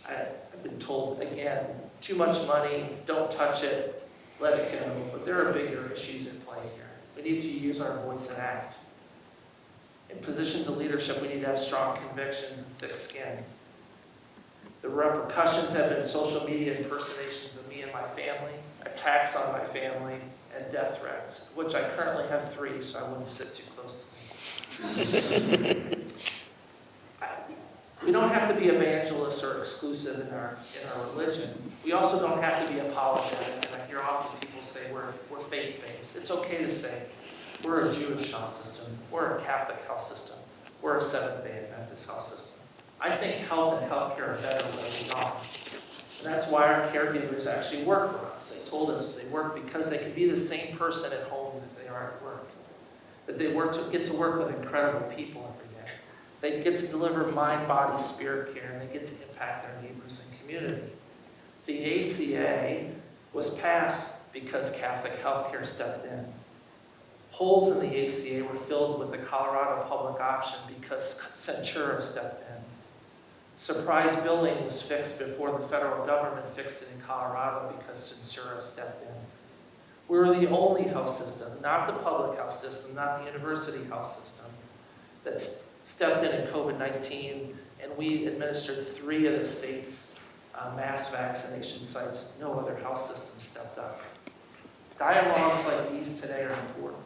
I've been told, again, too much money, don't touch it, let it go, but there are bigger issues at play here. We need to use our voice and act. In positions of leadership, we need to have strong convictions and thick skin. The repercussions have been social media impersonations of me and my family, attacks on my family, and death threats, which I currently have 3, so I wouldn't sit too close to me. We don't have to be evangelists or exclusive in our religion. We also don't have to be apologetic. And I hear often people say we're faith-based. It's okay to say we're a Jewish health system, we're a Catholic health system, we're a Seventh-day Adventist health system. I think health and healthcare are better when we are. And that's why our caregivers actually work for us. They told us they work because they can be the same person at home that they are at work. That they get to work with incredible people every day. They get to deliver mind, body, spirit care, and they get to impact their neighbors and community. The ACA was passed because Catholic healthcare stepped in. Holes in the ACA were filled with the Colorado public option because Centura stepped in. Surprise billing was fixed before the federal government fixed it in Colorado because Centura stepped in. We were the only health system, not the public health system, not the university health system, that stepped in COVID-19, and we administered 3 of the state's mass vaccination sites. No other health system stepped up. Dialogues like these today are important.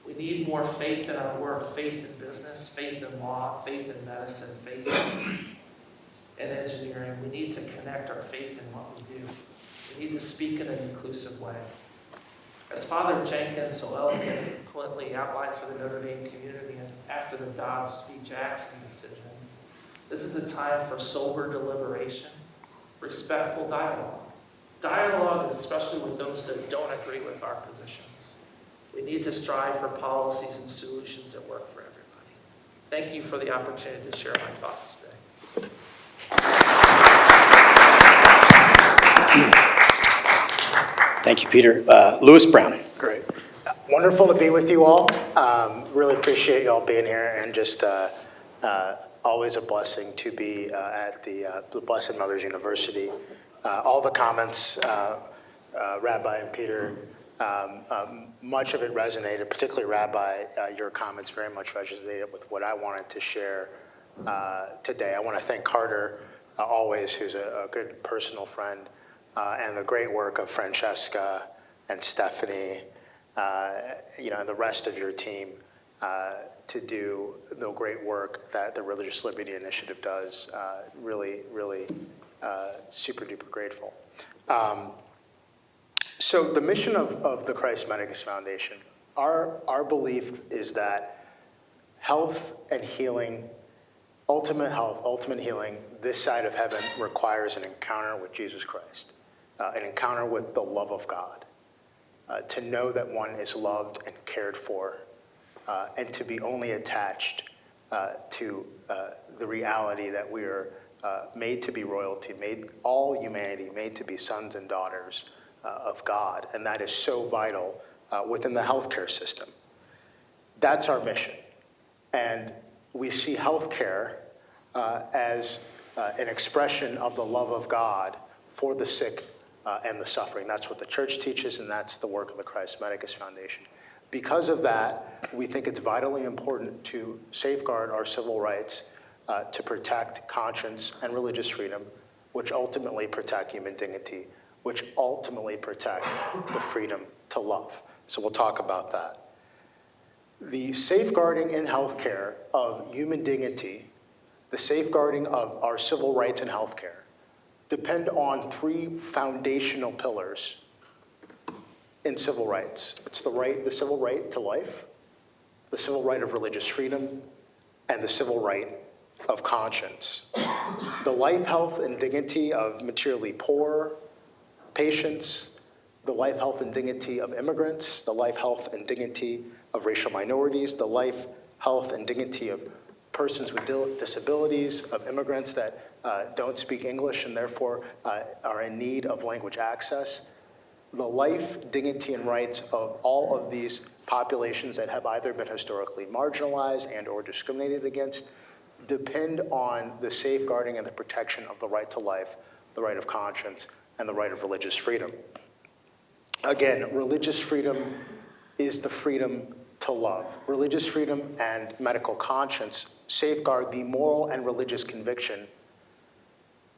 We need more faith in our work, faith in business, faith in law, faith in medicine, faith in engineering. We need to connect our faith in what we do. We need to speak in an inclusive way. As Father Jenkins so eloquently outlined for the Notre Dame community and after the Dobbs v. Jackson decision, This is a time for sober deliberation, respectful dialogue. Dialogue, especially with those that don't agree with our positions. We need to strive for policies and solutions that work for everybody. Thank you for the opportunity to share my thoughts today. Thank you, Peter. Louis Brown. Great. Wonderful to be with you all. Really appreciate you all being here, and just always a blessing to be at the Blessed Mother's University. All the comments, Rabbi and Peter, much of it resonated, particularly Rabbi, your comments very much resonated with what I wanted to share today. I want to thank Carter, always, who's a good personal friend, and the great work of Francesca and Stephanie, and the rest of your team to do the great work that the Religious Liberty Initiative does. Really, super duper grateful. So the mission of the Christ Medicus Foundation, our belief is that health and healing, ultimate health, ultimate healing, this side of heaven requires an encounter with Jesus Christ, an encounter with the love of God, to know that one is loved and cared for, and to be only attached to the reality that we are made to be royalty, all humanity made to be sons and daughters of God, and that is so vital within the healthcare system. That's our mission, and we see healthcare as an expression of the love of God for the sick and the suffering. That's what the church teaches, and that's the work of the Christ Medicus Foundation. Because of that, we think it's vitally important to safeguard our civil rights, to protect conscience and religious freedom, which ultimately protect human dignity, which ultimately protect the freedom to love. So we'll talk about that. The safeguarding in healthcare of human dignity, the safeguarding of our civil rights in healthcare, depend on three foundational pillars in civil rights. It's the civil right to life, the civil right of religious freedom, and the civil right of conscience. The life, health, and dignity of materially poor patients, the life, health, and dignity of immigrants, the life, health, and dignity of racial minorities, the life, health, and dignity of persons with disabilities, of immigrants that don't speak English and therefore are in need of language access, the life, dignity, and rights of all of these populations that have either been historically marginalized and or discriminated against depend on the safeguarding and the protection of the right to life, the right of conscience, and the right of religious freedom. Again, religious freedom is the freedom to love. Religious freedom and medical conscience safeguard the moral and religious conviction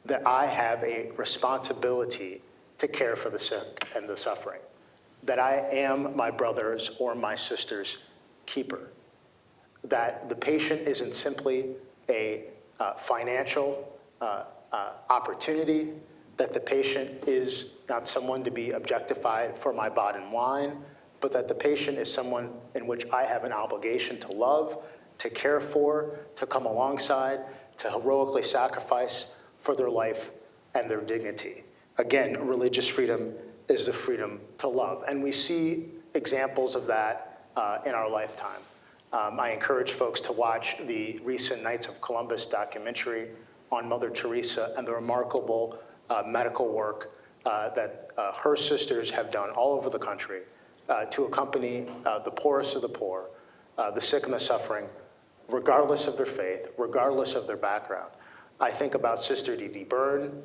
that I have a responsibility to care for the sick and the suffering, that I am my brother's or my sister's keeper, that the patient isn't simply a financial opportunity, that the patient is not someone to be objectified for my bottom line, but that the patient is someone in which I have an obligation to love, to care for, to come alongside, to heroically sacrifice for their life and their dignity. Again, religious freedom is the freedom to love. And we see examples of that in our lifetime. I encourage folks to watch the recent Knights of Columbus documentary on Mother Teresa and the remarkable medical work that her sisters have done all over the country to accompany the poorest of the poor, the sick and the suffering, regardless of their faith, regardless of their background. I think about Sister Dee Dee Byrne,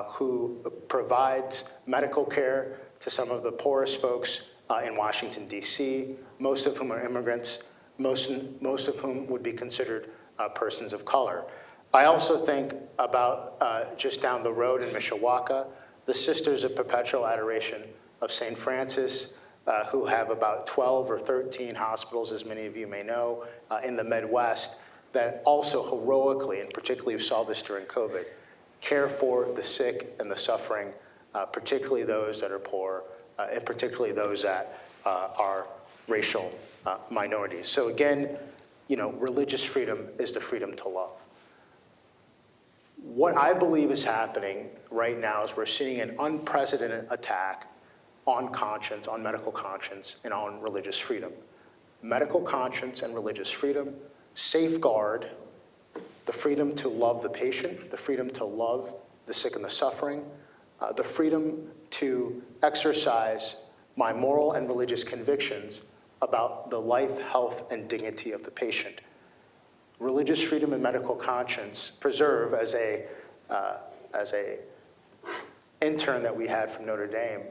who provides medical care to some of the poorest folks in Washington, D.C., most of whom are immigrants, most of whom would be considered persons of color. I also think about just down the road in Mishawaka, the Sisters of Perpetual Adoration of St. Francis, who have about 12 or 13 hospitals, as many of you may know, in the Midwest, that also heroically, and particularly we saw this during COVID, care for the sick and the suffering, particularly those that are poor, and particularly those that are racial minorities. So again, religious freedom is the freedom to love. What I believe is happening right now is we're seeing an unprecedented attack on conscience, on medical conscience, and on religious freedom. Medical conscience and religious freedom safeguard the freedom to love the patient, the freedom to love the sick and the suffering, the freedom to exercise my moral and religious convictions about the life, health, and dignity of the patient. Religious freedom and medical conscience preserve, as a intern that we had from Notre Dame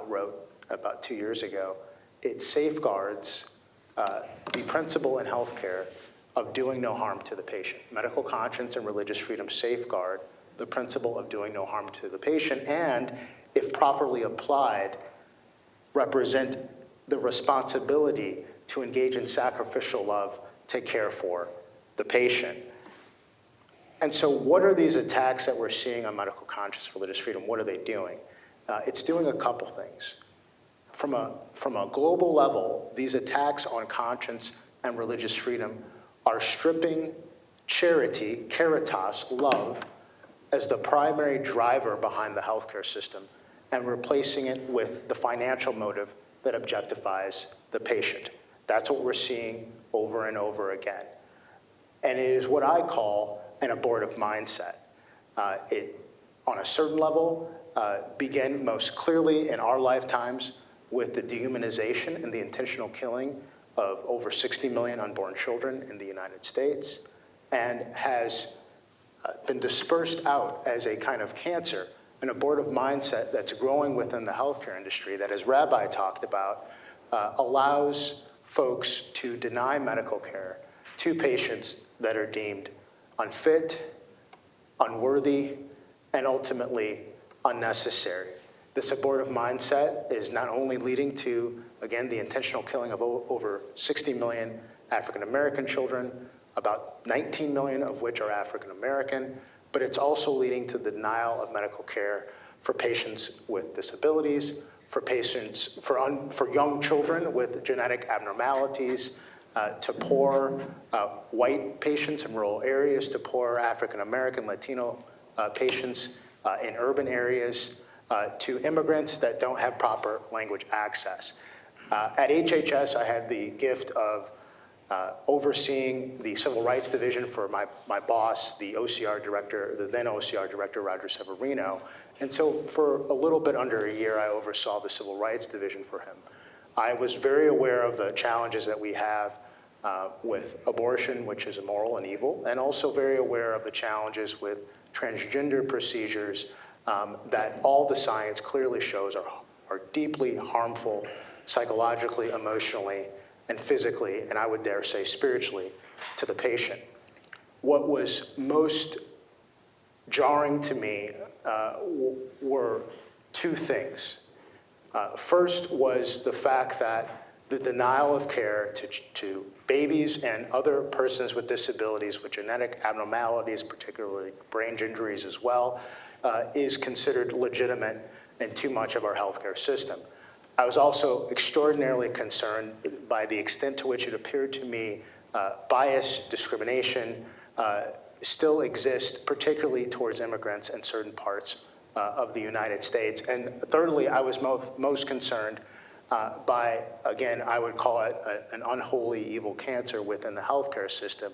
wrote about 2 years ago, it safeguards the principle in healthcare of doing no harm to the patient. Medical conscience and religious freedom safeguard the principle of doing no harm to the patient, and if properly applied, represent the responsibility to engage in sacrificial love to care for the patient. And so what are these attacks that we're seeing on medical conscience, religious freedom? What are they doing? It's doing a couple things. From a global level, these attacks on conscience and religious freedom are stripping charity, caritas, love, as the primary driver behind the healthcare system and replacing it with the financial motive that objectifies the patient. That's what we're seeing over and over again. And it is what I call an abortive mindset. It, on a certain level, began most clearly in our lifetimes with the dehumanization and the intentional killing of over 60 million unborn children in the United States, and has been dispersed out as a kind of cancer, an abortive mindset that's growing within the healthcare industry that, as Rabbi talked about, allows folks to deny medical care to patients that are deemed unfit, unworthy, and ultimately unnecessary. This abortive mindset is not only leading to, again, the intentional killing of over 60 million African American children, about 19 million of which are African American, but it's also leading to the denial of medical care for patients with disabilities, for patients, for young children with genetic abnormalities, to poor white patients in rural areas, to poor African American, Latino patients in urban areas, to immigrants that don't have proper language access. At HHS, I had the gift of overseeing the Civil Rights Division for my boss, the OCR director, the then OCR director, Roger Severino. And so for a little bit under a year, I oversaw the Civil Rights Division for him. I was very aware of the challenges that we have with abortion, which is immoral and evil, and also very aware of the challenges with transgender procedures that all the science clearly shows are deeply harmful psychologically, emotionally, and physically, and I would dare say spiritually, to the patient. What was most jarring to me were two things. First was the fact that the denial of care to babies and other persons with disabilities with genetic abnormalities, particularly brain injuries as well, is considered legitimate in too much of our healthcare system. I was also extraordinarily concerned by the extent to which it appeared to me bias, discrimination still exists, particularly towards immigrants in certain parts of the United States. And thirdly, I was most concerned by, again, I would call it an unholy evil cancer within the healthcare system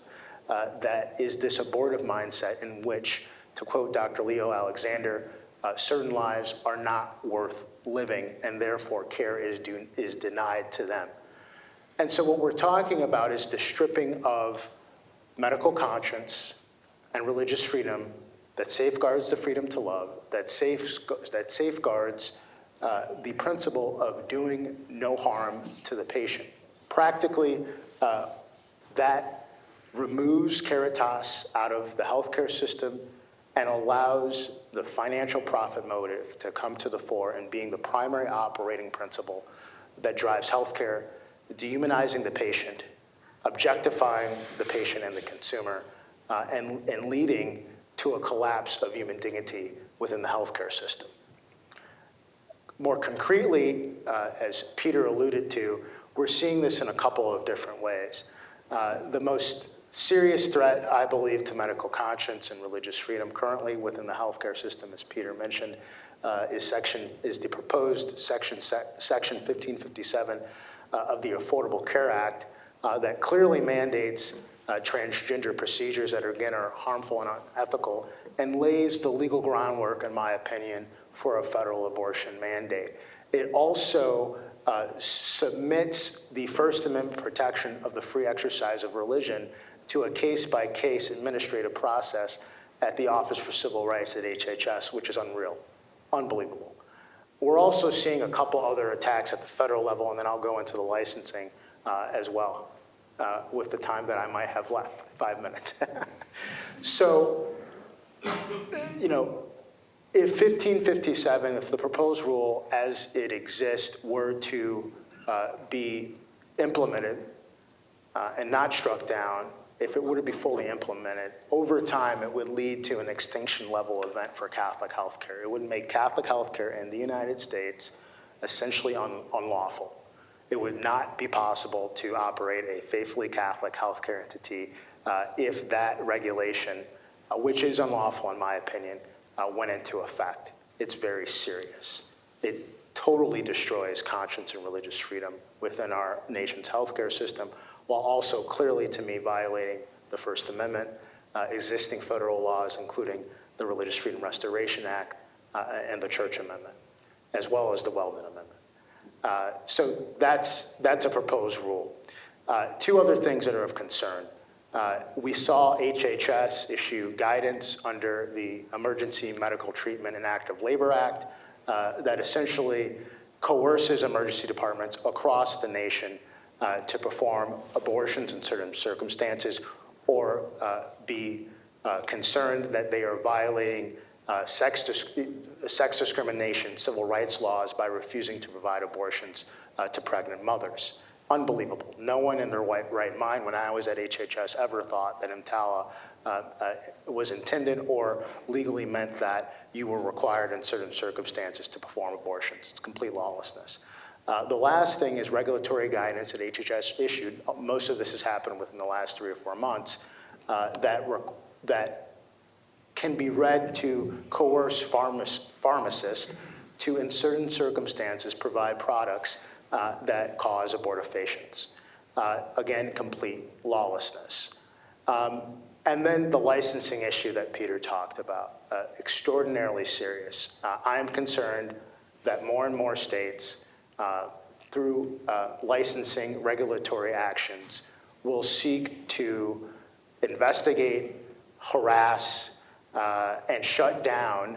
that is this abortive mindset in which, to quote Dr. Leo Alexander, certain lives are not worth living, and therefore care is denied to them. And so what we're talking about is the stripping of medical conscience and religious freedom that safeguards the freedom to love, that safeguards the principle of doing no harm to the patient. Practically, that removes caritas out of the healthcare system and allows the financial profit motive to come to the fore and being the primary operating principle that drives healthcare, dehumanizing the patient, objectifying the patient and the consumer, and leading to a collapse of human dignity within the healthcare system. More concretely, as Peter alluded to, we're seeing this in a couple of different ways. The most serious threat, I believe, to medical conscience and religious freedom currently within the healthcare system, as Peter mentioned, is the proposed section 1557 of the Affordable Care Act that clearly mandates transgender procedures that, again, are harmful and unethical, and lays the legal groundwork, in my opinion, for a federal abortion mandate. It also submits the First Amendment protection of the free exercise of religion to a case-by-case administrative process at the Office for Civil Rights at HHS, which is unbelievable. We're also seeing a couple other attacks at the federal level, and then I'll go into the licensing as well with the time that I might have left, 5 minutes. So, you know, if 1557, if the proposed rule as it exists were to be implemented and not struck down, if it were to be fully implemented, over time it would lead to an extinction level event for Catholic healthcare. It would make Catholic healthcare in the United States essentially unlawful. It would not be possible to operate a faithfully Catholic healthcare entity if that regulation, which is unlawful in my opinion, went into effect. It's very serious. It totally destroys conscience and religious freedom within our nation's healthcare system, while also clearly, to me, violating the First Amendment, existing federal laws, including the Religious Freedom Restoration Act and the Church Amendment, as well as the Weldon Amendment. So that's a proposed rule. Two other things that are of concern. We saw HHS issue guidance under the Emergency Medical Treatment and Active Labor Act that essentially coerces emergency departments across the nation to perform abortions in certain circumstances or be concerned that they are violating sex discrimination, civil rights laws by refusing to provide abortions to pregnant mothers. Unbelievable. No one in their right mind when I was at HHS ever thought that EMTALA was intended or legally meant that you were required in certain circumstances to perform abortions. It's complete lawlessness. The last thing is regulatory guidance that HHS issued. Most of this has happened within the last 3 or 4 months that can be read to coerce pharmacists to, in certain circumstances, provide products that cause abortifacients. Again, complete lawlessness. And then the licensing issue that Peter talked about, extraordinarily serious. I am concerned that more and more states, through licensing regulatory actions, will seek to investigate, harass, and shut down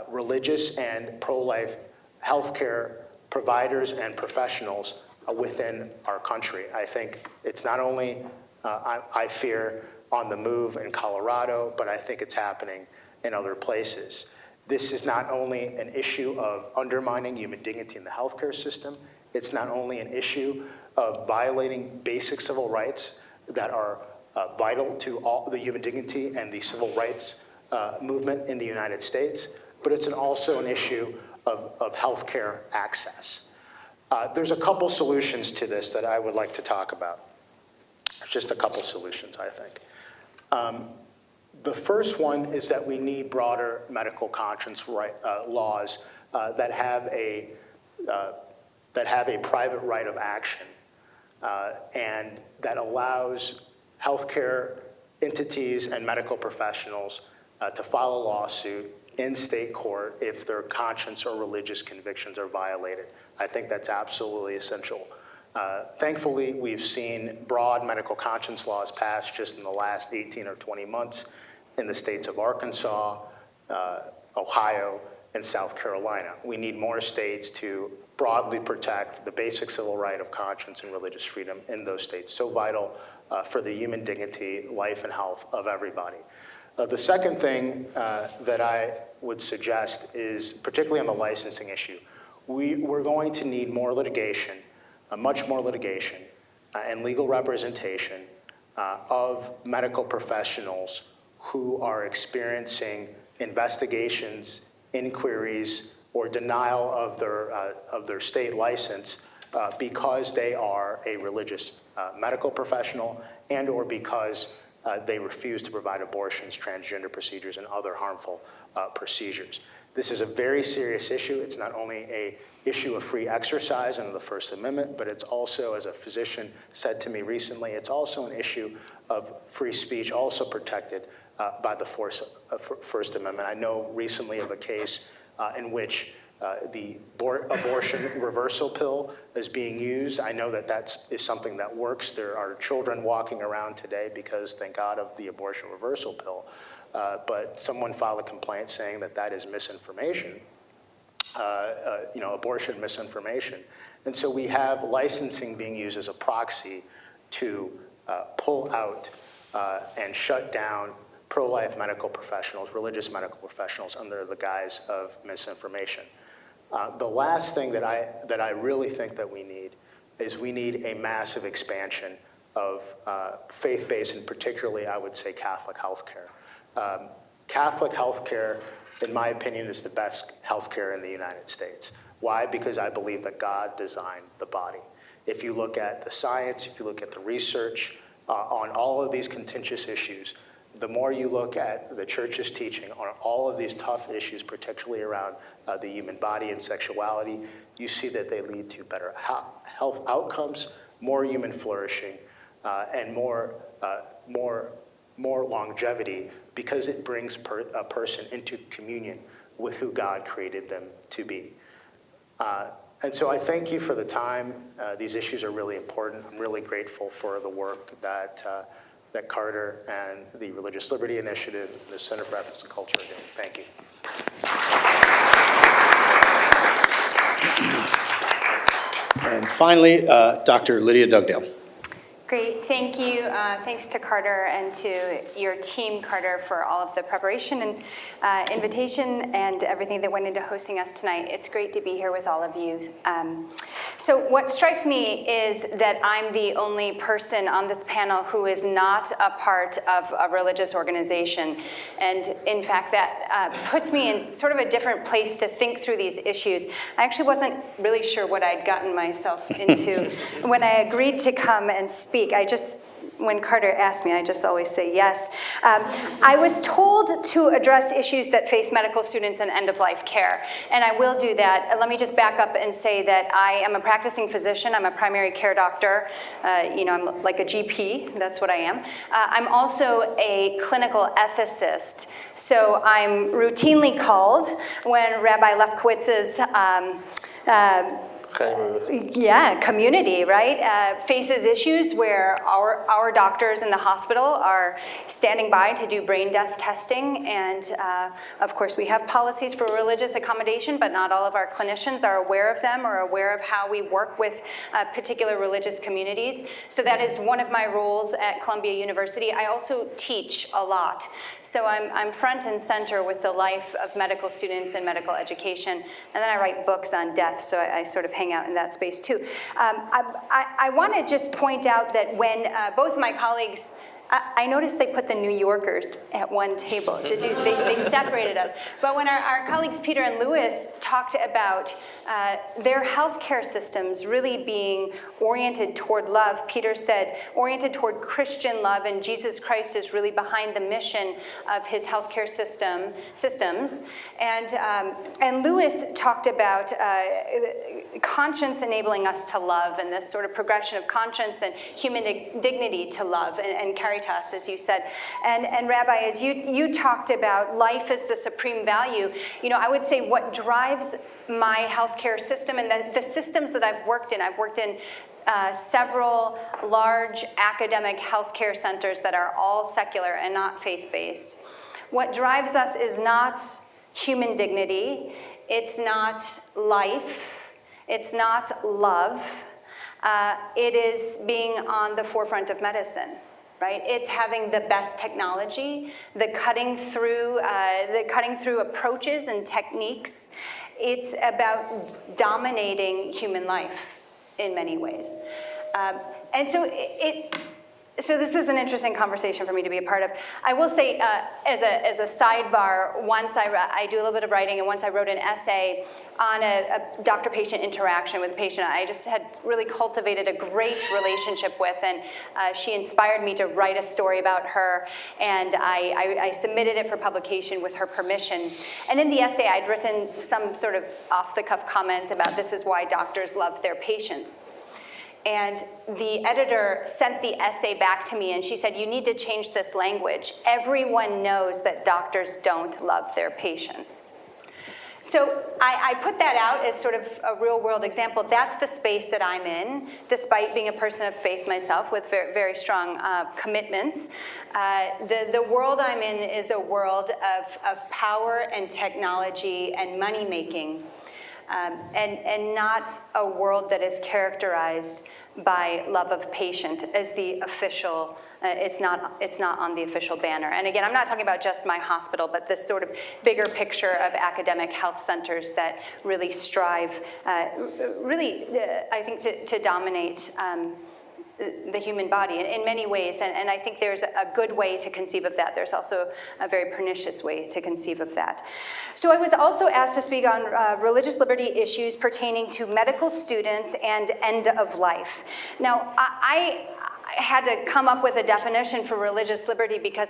religious and pro-life healthcare providers and professionals within our country. I think it's not only, I fear, on the move in Colorado, but I think it's happening in other places. This is not only an issue of undermining human dignity in the healthcare system, it's not only an issue of violating basic civil rights that are vital to all the human dignity and the civil rights movement in the United States, but it's also an issue of healthcare access. There's a couple solutions to this that I would like to talk about. Just a couple solutions, I think. The first one is that we need broader medical conscience laws that have a private right of action and that allows healthcare entities and medical professionals to file a lawsuit in state court if their conscience or religious convictions are violated. I think that's absolutely essential. Thankfully, we've seen broad medical conscience laws passed just in the last 18 or 20 months in the states of Arkansas, Ohio, and South Carolina. We need more states to broadly protect the basic civil right of conscience and religious freedom in those states, so vital for the human dignity, life, and health of everybody. The second thing that I would suggest is, particularly on the licensing issue, we're going to need more litigation, much more litigation, and legal representation of medical professionals who are experiencing investigations, inquiries, or denial of their state license because they are a religious medical professional and or because they refuse to provide abortions, transgender procedures, and other harmful procedures. This is a very serious issue. It's not only an issue of free exercise under the First Amendment, but it's also, as a physician said to me recently, it's also an issue of free speech, also protected by the First Amendment. I know recently of a case in which the abortion reversal pill is being used. I know that is something that works. There are children walking around today because, thank God, of the abortion reversal pill. But someone filed a complaint saying that is misinformation, abortion misinformation. And so we have licensing being used as a proxy to pull out and shut down pro-life medical professionals, religious medical professionals, under the guise of misinformation. The last thing that I really think that we need is we need a massive expansion of faith-based and particularly, I would say, Catholic healthcare. Catholic healthcare, in my opinion, is the best healthcare in the United States. Why? Because I believe that God designed the body. If you look at the science, if you look at the research on all of these contentious issues, the more you look at the church's teaching on all of these tough issues, particularly around the human body and sexuality, you see that they lead to better health outcomes, more human flourishing, and more longevity, because it brings a person into communion with who God created them to be. And so I thank you for the time. These issues are really important. I'm really grateful for the work that Carter and the Religious Liberty Initiative, and the Center for Ethics and Culture are doing. Thank you. And finally, Dr. Lydia Dugdale. Great, thank you. Thanks to Carter and to your team, Carter, for all of the preparation and invitation and everything that went into hosting us tonight. It's great to be here with all of you. So what strikes me is that I'm the only person on this panel who is not a part of a religious organization. And in fact, that puts me in sort of a different place to think through these issues. I actually wasn't really sure what I'd gotten myself into when I agreed to come and speak. When Carter asked me, I just always say yes. I was told to address issues that face medical students in end-of-life care, and I will do that. Let me just back up and say that I am a practicing physician. I'm a primary care doctor. I'm like a GP. That's what I am. I'm also a clinical ethicist, so I'm routinely called when Rabbi Lefkowitz's community, right, faces issues where our doctors in the hospital are standing by to do brain death testing. And of course, we have policies for religious accommodation, but not all of our clinicians are aware of them or aware of how we work with particular religious communities. So that is one of my roles at Columbia University. I also teach a lot. So I'm front and center with the life of medical students and medical education. And then I write books on death, so I sort of hang out in that space too. I want to just point out that when both my colleagues, I noticed they put the New Yorkers at one table. Did you? They separated us. But when our colleagues Peter and Lewis talked about their healthcare systems really being oriented toward love, Peter said oriented toward Christian love, and Jesus Christ is really behind the mission of his healthcare systems. And Lewis talked about conscience enabling us to love, and this sort of progression of conscience and human dignity to love and caritas, as you said. And Rabbi, as you talked about life as the supreme value, I would say what drives my healthcare system and the systems that I've worked in several large academic healthcare centers that are all secular and not faith-based. What drives us is not human dignity, it's not life, it's not love, it is being on the forefront of medicine. Right? It's having the best technology, the cutting through approaches and techniques. It's about dominating human life in many ways. And so So this is an interesting conversation for me to be a part of. I will say, as a sidebar, once I do a little bit of writing, and once I wrote an essay on a doctor-patient interaction with a patient I just had really cultivated a great relationship with, and she inspired me to write a story about her, and I submitted it for publication with her permission. And in the essay, I'd written some sort of off-the-cuff comment about this is why doctors love their patients. And the editor sent the essay back to me, and she said, you need to change this language. Everyone knows that doctors don't love their patients. So I put that out as sort of a real-world example. That's the space that I'm in, despite being a person of faith myself with very, very strong commitments. The world I'm in is a world of power and technology and money-making. And not a world that is characterized by love of patient as the official, it's not on the official banner. And again, I'm not talking about just my hospital, but this sort of bigger picture of academic health centers that really strive, I think, to dominate the human body in many ways, and I think there's a good way to conceive of that. There's also a very pernicious way to conceive of that. So I was also asked to speak on religious liberty issues pertaining to medical students and end of life. Now, I had to come up with a definition for religious liberty because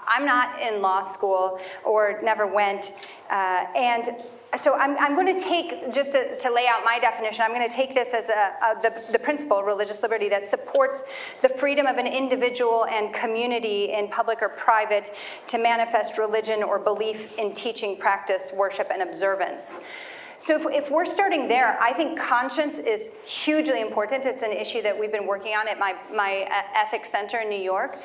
I'm not in law school or never went, and so I'm going to take, just to lay out my definition, I'm going to take this as the principle of religious liberty that supports the freedom of an individual and community in public or private to manifest religion or belief in teaching, practice, worship, and observance. So if we're starting there, I think conscience is hugely important. It's an issue that we've been working on at my ethics center in New York.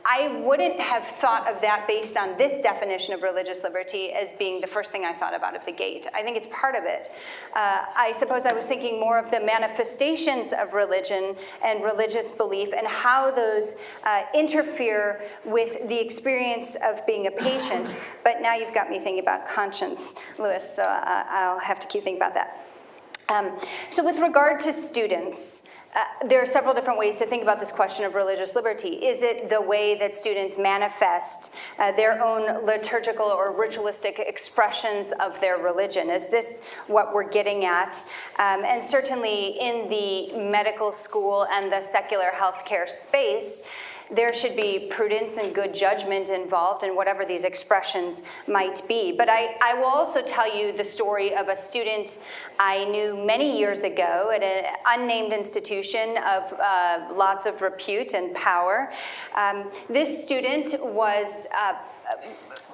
I wouldn't have thought of that based on this definition of religious liberty as being the first thing I thought about at the gate. I think it's part of it. I suppose I was thinking more of the manifestations of religion and religious belief and how those interfere with the experience of being a patient. But now you've got me thinking about conscience, Louis, so I'll have to keep thinking about that. So with regard to students, there are several different ways to think about this question of religious liberty. Is it the way that students manifest their own liturgical or ritualistic expressions of their religion? Is this what we're getting at? And certainly in the medical school and the secular healthcare space, there should be prudence and good judgment involved in whatever these expressions might be. But I will also tell you the story of a student I knew many years ago at an unnamed institution of lots of repute and power. This student was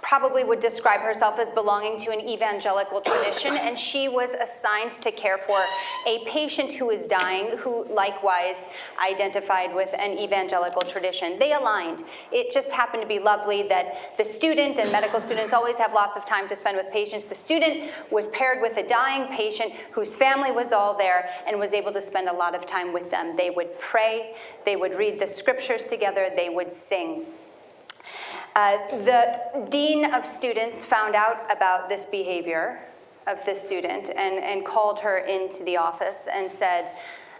probably would describe herself as belonging to an evangelical tradition, and she was assigned to care for a patient who was dying, who likewise identified with an evangelical tradition. They aligned. It just happened to be lovely that the student, and medical students always have lots of time to spend with patients, the student was paired with a dying patient whose family was all there and was able to spend a lot of time with them. They would pray, they would read the scriptures together, they would sing. The dean of students found out about this behavior of this student and called her into the office and said,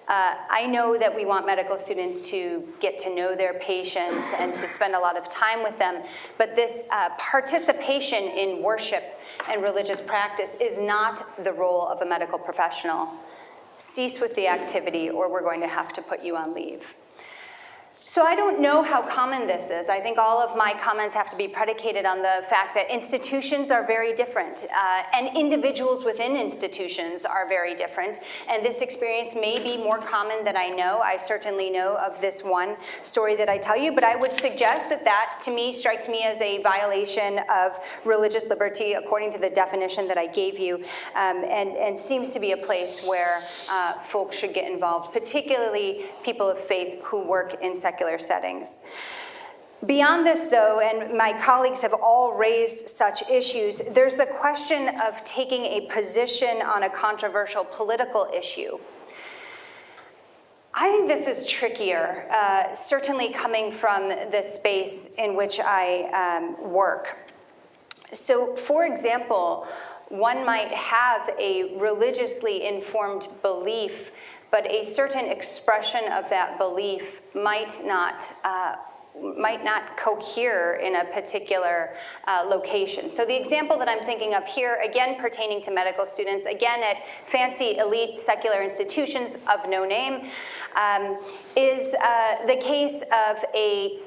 I know that we want medical students to get to know their patients and to spend a lot of time with them, but this participation in worship and religious practice is not the role of a medical professional. Cease with the activity or we're going to have to put you on leave. So I don't know how common this is. I think all of my comments have to be predicated on the fact that institutions are very different, and individuals within institutions are very different. And this experience may be more common than I know. I certainly know of this one story that I tell you, but I would suggest that to me strikes me as a violation of religious liberty according to the definition that I gave you, and seems to be a place where folks should get involved, particularly people of faith who work in secular settings. Beyond this, though, and my colleagues have all raised such issues, there's the question of taking a position on a controversial political issue. I think this is trickier, certainly coming from the space in which I work. So, for example, one might have a religiously informed belief but a certain expression of that belief might not cohere in a particular location. So the example that I'm thinking of here, again pertaining to medical students, again at fancy elite secular institutions of no name, is the case of a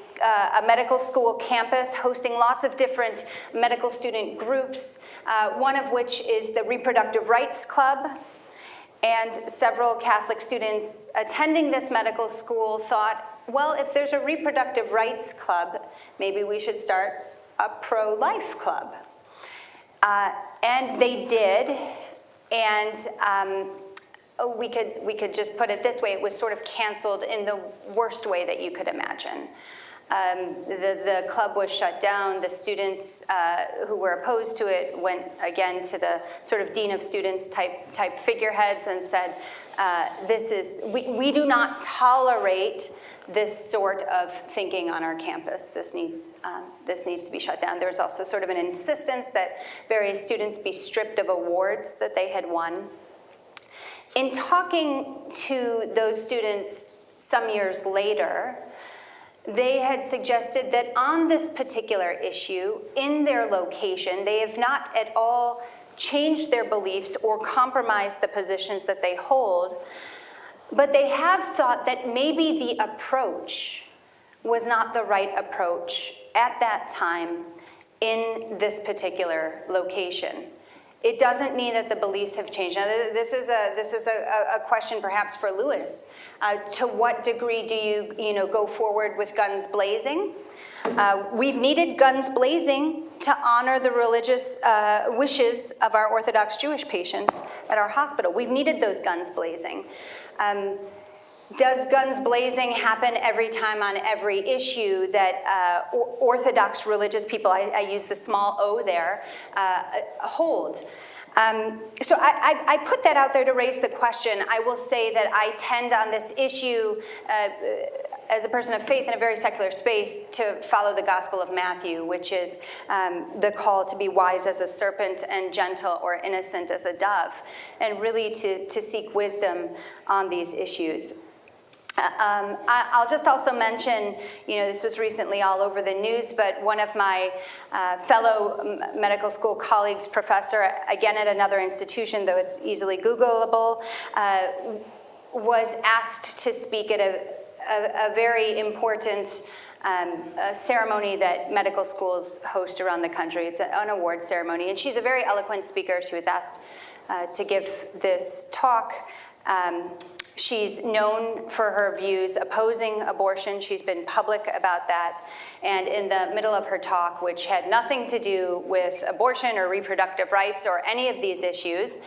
medical school campus hosting lots of different medical student groups, one of which is the Reproductive Rights Club. And several Catholic students attending this medical school thought, well, if there's a reproductive rights club, maybe we should start a pro-life club. And they did, and we could just put it this way, it was sort of canceled in the worst way that you could imagine. The club was shut down. The students who were opposed to it went again to the sort of dean of students type figureheads and said, we do not tolerate this sort of thinking on our campus. This needs to be shut down. There was also sort of an insistence that various students be stripped of awards that they had won. In talking to those students some years later, they had suggested that on this particular issue, in their location, they have not at all changed their beliefs or compromised the positions that they hold, but they have thought that maybe the approach was not the right approach at that time in this particular location. It doesn't mean that the beliefs have changed. Now, this is a question perhaps for Louis. To what degree do you go forward with guns blazing? We've needed guns blazing to honor the religious wishes of our Orthodox Jewish patients at our hospital. We've needed those guns blazing. Does guns blazing happen every time on every issue that Orthodox religious people, I use the small O there, hold? So I put that out there to raise the question. I will say that I tend on this issue, as a person of faith in a very secular space, to follow the Gospel of Matthew, which is the call to be wise as a serpent and gentle or innocent as a dove, and really to seek wisdom on these issues. I'll just also mention, this was recently all over the news, but one of my fellow medical school colleagues, professor, again at another institution, though it's easily Googleable, was asked to speak at a very important ceremony that medical schools host around the country. It's an award ceremony, and she's a very eloquent speaker. She was asked to give this talk. She's known for her views opposing abortion. She's been public about that. And in the middle of her talk, which had nothing to do with abortion or reproductive rights or any of these issues,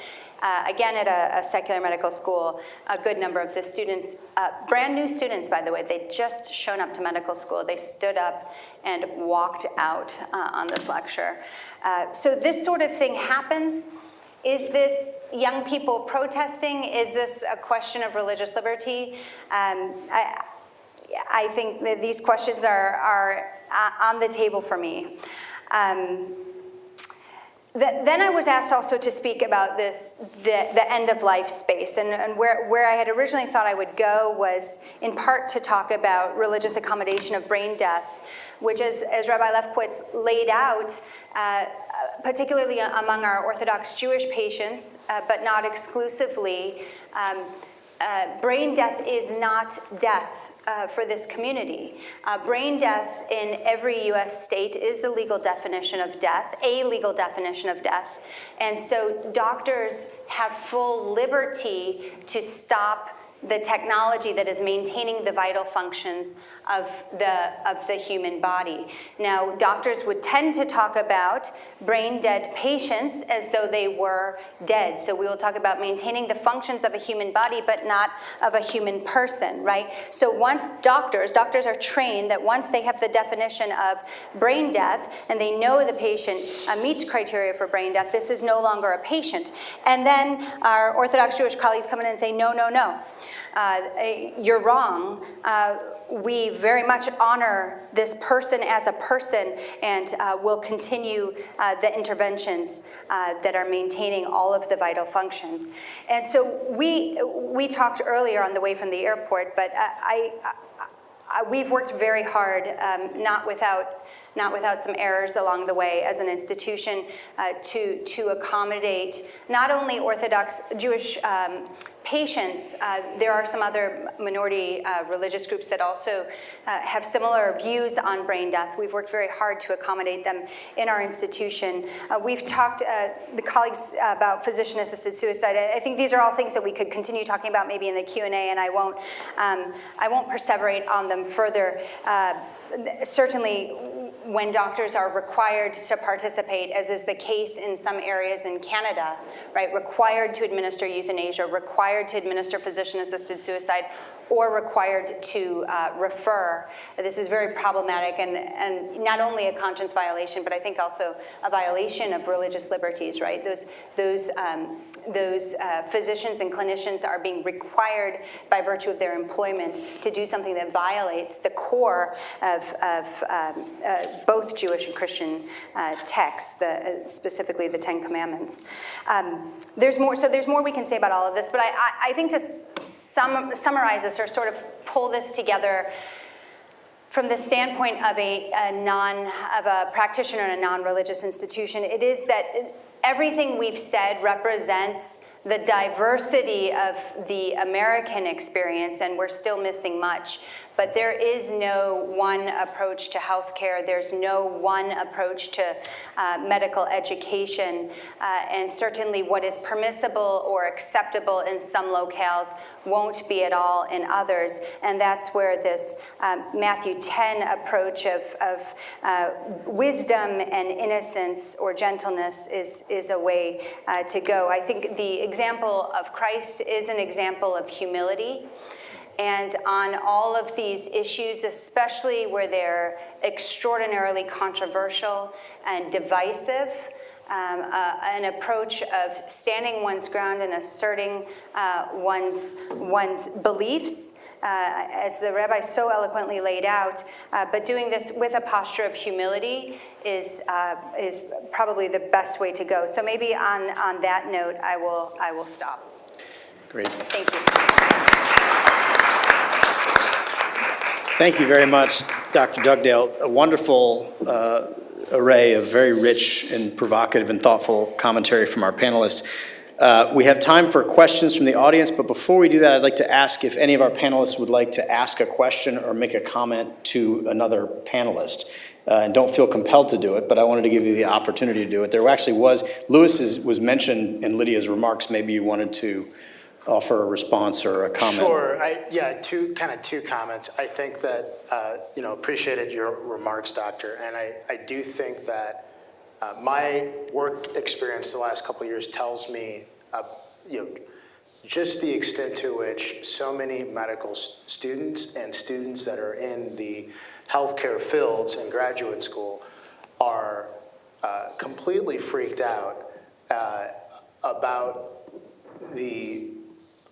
again at a secular medical school, a good number of the students, brand new students, by the way, they'd just shown up to medical school. They stood up and walked out on this lecture. So this sort of thing happens. Is this young people protesting? Is this a question of religious liberty? I think that these questions are on the table for me. Then I was asked also to speak about the end-of-life space, and where I had originally thought I would go was in part to talk about religious accommodation of brain death, which as Rabbi Lefkowitz laid out, particularly among our Orthodox Jewish patients, but not exclusively, brain death is not death for this community. Brain death in every U.S. state is the legal definition of death, a legal definition of death. And so doctors have full liberty to stop the technology that is maintaining the vital functions of the human body. Now, doctors would tend to talk about brain dead patients as though they were dead. So we will talk about maintaining the functions of a human body, but not of a human person, right? So once doctors are trained that once they have the definition of brain death and they know the patient meets criteria for brain death, this is no longer a patient. And then our Orthodox Jewish colleagues come in and say, no, you're wrong. we very much honor this person as a person and will continue the interventions that are maintaining all of the vital functions. And so we talked earlier on the way from the airport, but we've worked very hard, not without some errors along the way as an institution, to accommodate not only Orthodox Jewish patients. There are some other minority religious groups that also have similar views on brain death. We've worked very hard to accommodate them in our institution. We've talked, the colleagues, about physician-assisted suicide. I think these are all things that we could continue talking about maybe in the Q&A, and I won't perseverate on them further. Certainly, when doctors are required to participate, as is the case in some areas in Canada, right, required to administer euthanasia, required to administer physician-assisted suicide, or required to refer. This is very problematic and not only a conscience violation, but I think also a violation of religious liberties, right? Those physicians and clinicians are being required by virtue of their employment to do something that violates the core of both Jewish and Christian texts, specifically the Ten Commandments. There's more we can say about all of this, but I think to summarize this or sort of pull this together from the standpoint of a practitioner in a non-religious institution, it is that everything we've said represents the diversity of the American experience, and we're still missing much. But there is no one approach to healthcare. There's no one approach to medical education. And certainly what is permissible or acceptable in some locales won't be at all in others. And that's where this Matthew 10 approach of wisdom and innocence or gentleness is a way to go. I think the example of Christ is an example of humility. And on all of these issues, especially where they're extraordinarily controversial and divisive, an approach of standing one's ground and asserting one's beliefs, as the Rabbi so eloquently laid out, but doing this with a posture of humility is probably the best way to go. So maybe on that note, I will stop. Great. Thank you. Thank you very much, Dr. Dugdale. A wonderful array of very rich and provocative and thoughtful commentary from our panelists. We have time for questions from the audience, but before we do that, I'd like to ask if any of our panelists would like to ask a question or make a comment to another panelist. And don't feel compelled to do it, but I wanted to give you the opportunity to do it. There actually Lewis was mentioned in Lydia's remarks. Maybe you wanted to offer a response or a comment. Sure. Two comments. I think that appreciated your remarks, Doctor, and I do think that my work experience the last couple of years tells me, just the extent to which so many medical students and students that are in the healthcare fields and graduate school are completely freaked out about the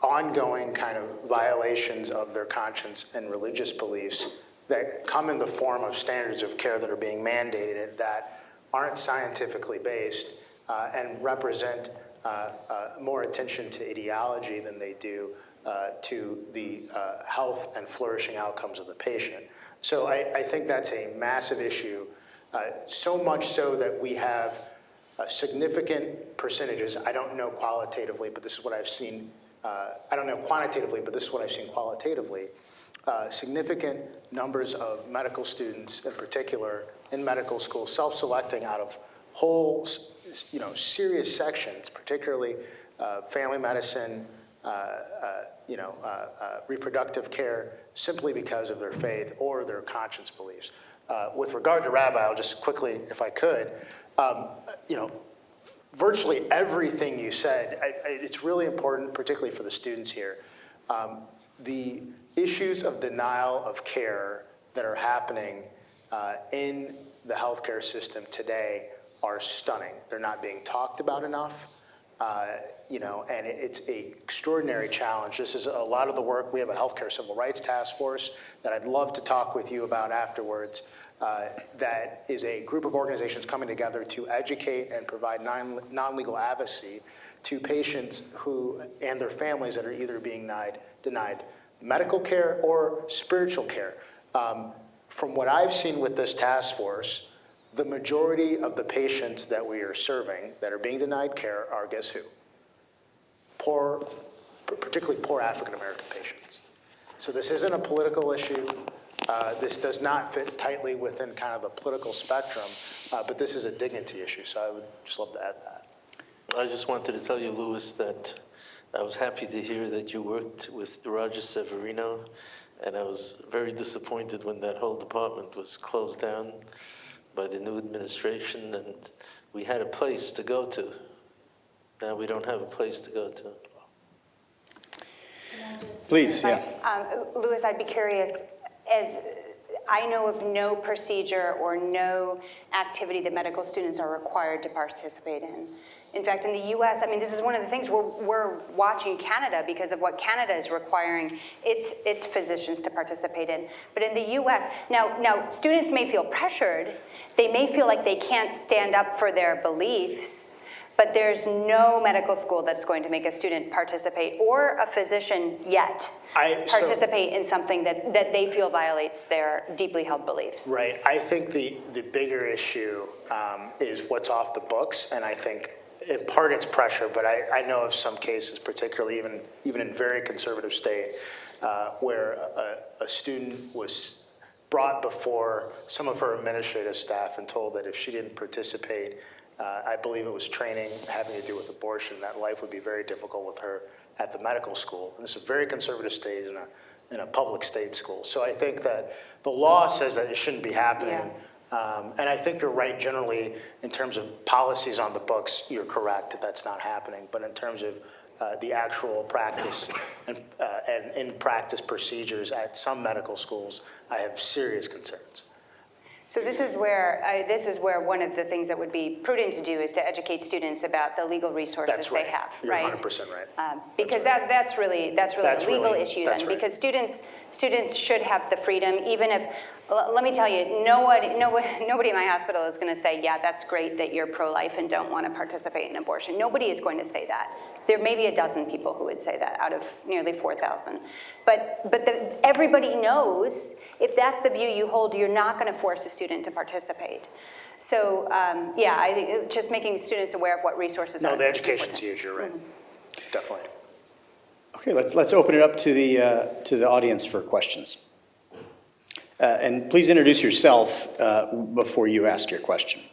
ongoing kind of violations of their conscience and religious beliefs that come in the form of standards of care that are being mandated that aren't scientifically based and represent more attention to ideology than they do to the health and flourishing outcomes of the patient. So I think that's a massive issue, so much so that we have significant percentages. I don't know qualitatively, but this is what I've seen. I don't know quantitatively, but this is what I've seen qualitatively. Significant numbers of medical students, in particular, in medical school, self-selecting out of whole, serious sections, particularly family medicine, reproductive care, simply because of their faith or their conscience beliefs. With regard to Rabbi, I'll just quickly, if I could, virtually everything you said, it's really important, particularly for the students here. The issues of denial of care that are happening in the healthcare system today are stunning. They're not being talked about enough. And it's an extraordinary challenge. This is a lot of the work. We have a healthcare civil rights task force that I'd love to talk with you about afterwards. That is a group of organizations coming together to educate and provide non-legal advocacy to patients who and their families that are either being denied medical care or spiritual care. From what I've seen with this task force, the majority of the patients that we are serving that are being denied care are, guess who? Poor, particularly poor African-American patients. So this isn't a political issue. This does not fit tightly within kind of the political spectrum, but this is a dignity issue, so I would just love to add that. I just wanted to tell you, Louis, that I was happy to hear that you worked with Roger Severino, and I was very disappointed when that whole department was closed down by the new administration, and we had a place to go to. Now we don't have a place to go to. Please, yeah. Louis, I'd be curious, as I know of no procedure or no activity that medical students are required to participate in. In fact, in the US, I mean, this is one of the things we're watching Canada because of what Canada is requiring its physicians to participate in. But in the US, now students may feel pressured. They may feel like they can't stand up for their beliefs, but there's no medical school that's going to make a student participate or a physician yet participate in something that they feel violates their deeply held beliefs. Right. I think the bigger issue is what's off the books, and I think in part it's pressure, but I know of some cases, particularly even in very conservative state, where a student was brought before some of her administrative staff and told that if she didn't participate, I believe it was training having to do with abortion, that life would be very difficult with her at the medical school. And this is a very conservative state in a public state school. So I think that the law says that it shouldn't be happening. Yeah. And I think you're right generally in terms of policies on the books, you're correct that that's not happening. But in terms of the actual practice and in practice procedures at some medical schools, I have serious concerns. So this is where one of the things that would be prudent to do is to educate students about the legal resources That's right. they have, You're right? 100% right. Because that's really a legal issue then, because students should have the freedom, even if, let me tell you, nobody in my hospital is going to say, yeah, that's great that you're pro-life and don't want to participate in abortion. Nobody is going to say that. There may be a dozen people who would say that out of nearly 4,000. But everybody knows if that's the view you hold, you're not going to force a student to participate. So, yeah, I think just making students aware of what resources are. No, the education's huge, you're right. Definitely. Okay, let's open it up to the audience for questions. And please introduce yourself before you ask your question.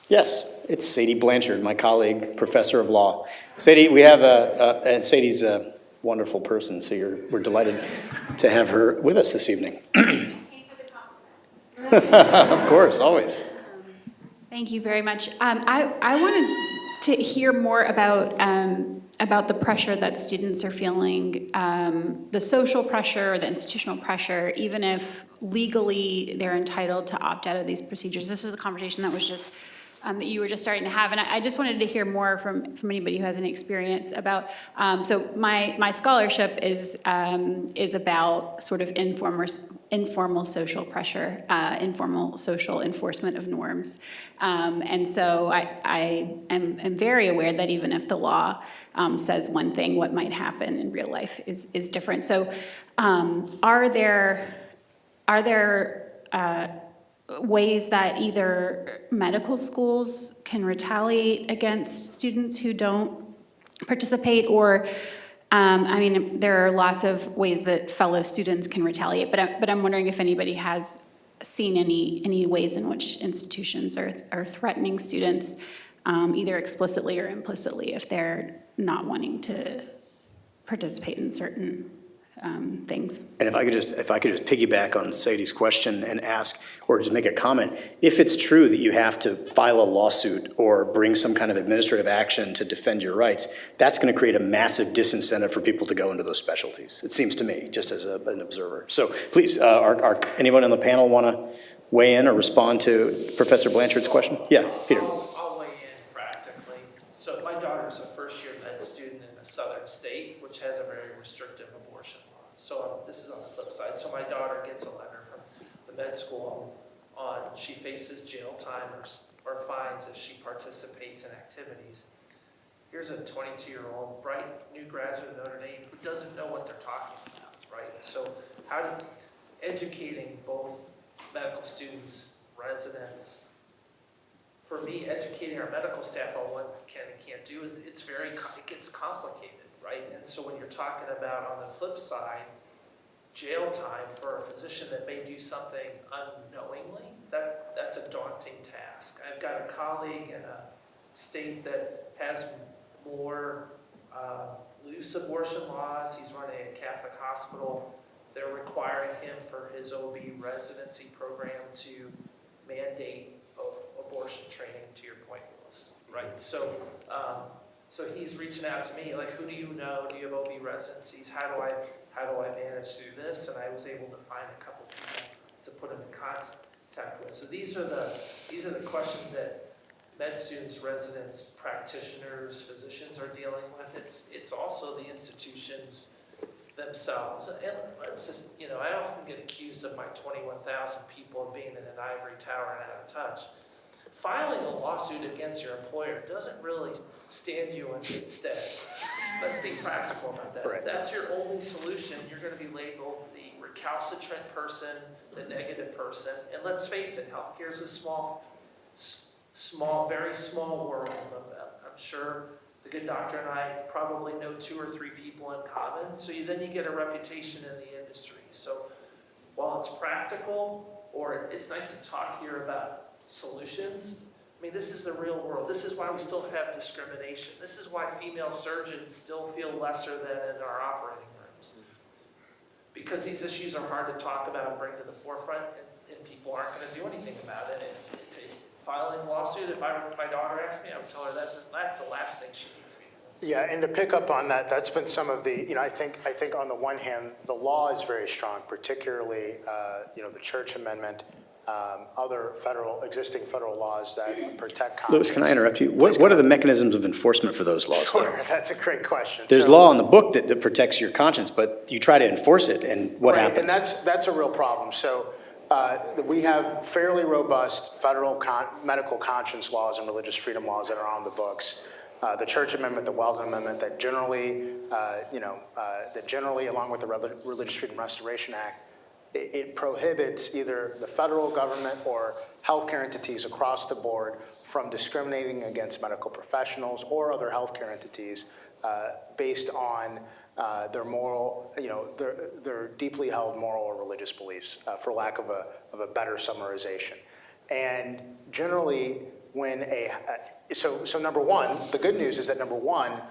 Yes, it's Sadie Blanchard, my colleague, professor of law. Sadie, we have and Sadie's a wonderful person, so we're delighted to have her with us this evening. Of course, always. Thank you very much. I wanted to hear more about the pressure that students are feeling, the social pressure, the institutional pressure, even if legally they're entitled to opt out of these procedures. This was a conversation that was just that you were just starting to have, and I just wanted to hear more from anybody who has any experience about. So my scholarship is about sort of informal social pressure, informal social enforcement of norms, and so I am very aware that even if the law says one thing, what might happen in real life is different. So are there ways that either medical schools can retaliate against students who don't participate, or I mean, there are lots of ways that fellow students can retaliate, but I'm wondering if anybody has seen any ways in which institutions are threatening students, either explicitly or implicitly, if they're not wanting to participate in certain things. And if I could just piggyback on Sadie's question and ask, or just make a comment, if it's true that you have to file a lawsuit or bring some kind of administrative action to defend your rights, that's going to create a massive disincentive for people to go into those specialties. It seems to me, just as an observer. So please, anyone on the panel want to weigh in or respond to Professor Blanchard's question? Yeah, Peter. I'll has a very restrictive abortion law. So this is on the flip side. So my daughter gets a letter from the med school on she faces jail time or fines if she participates in activities. Here's a 22-year-old, bright new graduate of Notre Dame who doesn't know what they're talking about, right? So educating both medical students, residents. For me, educating our medical staff on what can and can't do is it gets complicated, right? And so when you're talking about on the flip side, jail time for a physician that may do something unknowingly, that's a daunting task. I've got a colleague in a state that has more loose abortion laws. He's running a Catholic hospital. They're requiring him for his OB residency program to mandate abortion training, to your point, Willis, right? So he's reaching out to me, like, who do you know? Do you have OB residencies? How do I manage through this? And I was able to find a couple people to put him in contact with. So these are the questions that med students, residents, practitioners, physicians are dealing with. It's also the institutions themselves. And let's just, I often get accused of my 21,000 people of being in an ivory tower and out of touch. Filing a lawsuit against your employer doesn't really stand you in good stead. Let's be practical about that. Right. If that's your only solution, you're going to be labeled the recalcitrant person, the negative person. And let's face it, healthcare is a very small world. I'm sure the good doctor and I probably know 2 or 3 people in common. So then you get a reputation in the industry. So while it's practical, or it's nice to talk here about solutions, I mean, this is the real world. This is why we still have discrimination. This is why female surgeons still feel lesser than in our operating rooms. Because these issues are hard to talk about and bring to the forefront, and people aren't going to do anything about it. And filing a lawsuit, if my daughter asks me, I would tell her that's the last thing she needs me to do. Yeah, and to pick up on that, that's been some of the, I think on the one hand, the law is very strong, particularly, the Church Amendment, other existing federal laws that protect conscience. Louis, can I interrupt you? What are the mechanisms of enforcement for those laws? Sure, though? that's a great question. There's So- law in the book that protects your conscience, but you try to enforce it, and what Right, happens? And that's a real problem. So we have fairly robust federal medical conscience laws and religious freedom laws that are on the books. The Church Amendment, the Weldon Amendment, that generally, along with the Religious Freedom Restoration Act, it prohibits either the federal government or healthcare entities across the board from discriminating against medical professionals or other healthcare entities based on their moral, their deeply held moral or religious beliefs, for lack of a better summarization. And generally, when so number one, the good news is that number one,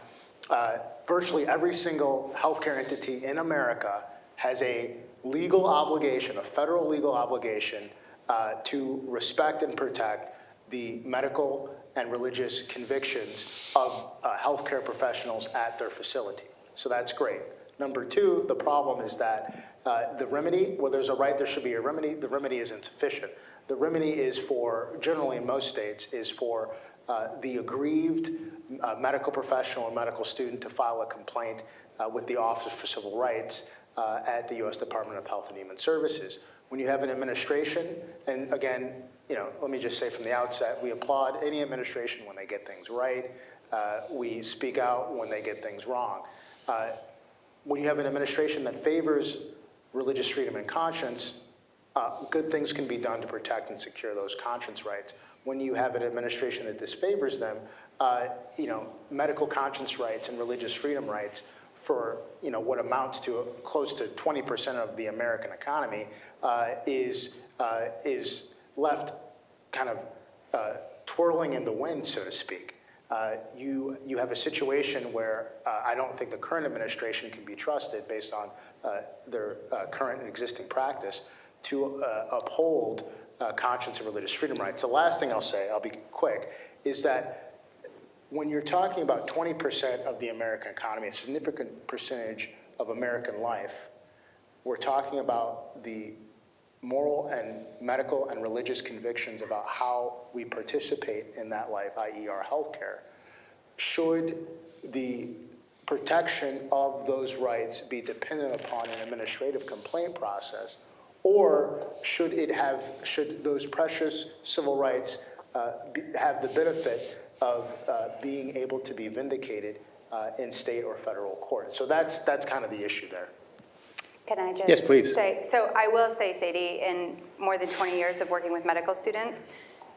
virtually every single healthcare entity in America has a legal obligation, a federal legal obligation, to respect and protect the medical and religious convictions of healthcare professionals at their facility. So that's great. Number two, the problem is that the remedy, well, there's a right, there should be a remedy. The remedy is insufficient. The remedy is for, generally in most states, is for the aggrieved medical professional or medical student to file a complaint with the Office for Civil Rights at the U.S. Department of Health and Human Services. When you have an administration, and again, let me just say from the outset, we applaud any administration when they get things right. We speak out when they get things wrong. When you have an administration that favors religious freedom and conscience, good things can be done to protect and secure those conscience rights. When you have an administration that disfavors them, medical conscience rights and religious freedom rights for what amounts to close to 20% of the American economy is left kind of twirling in the wind, so to speak. You have a situation where I don't think the current administration can be trusted based on their current and existing practice to uphold conscience and religious freedom rights. The last thing I'll say, I'll be quick, is that when you're talking about 20% of the American economy, a significant percentage of American life, we're talking about the moral and medical and religious convictions about how we participate in that life, i.e. our health care. Should the protection of those rights be dependent upon an administrative complaint process, or should those precious civil rights have the benefit of being able to be vindicated in state or federal court? So that's kind of the issue there. Can I just Yes, please. say, so I will say, Sadie, in more than 20 years of working with medical students,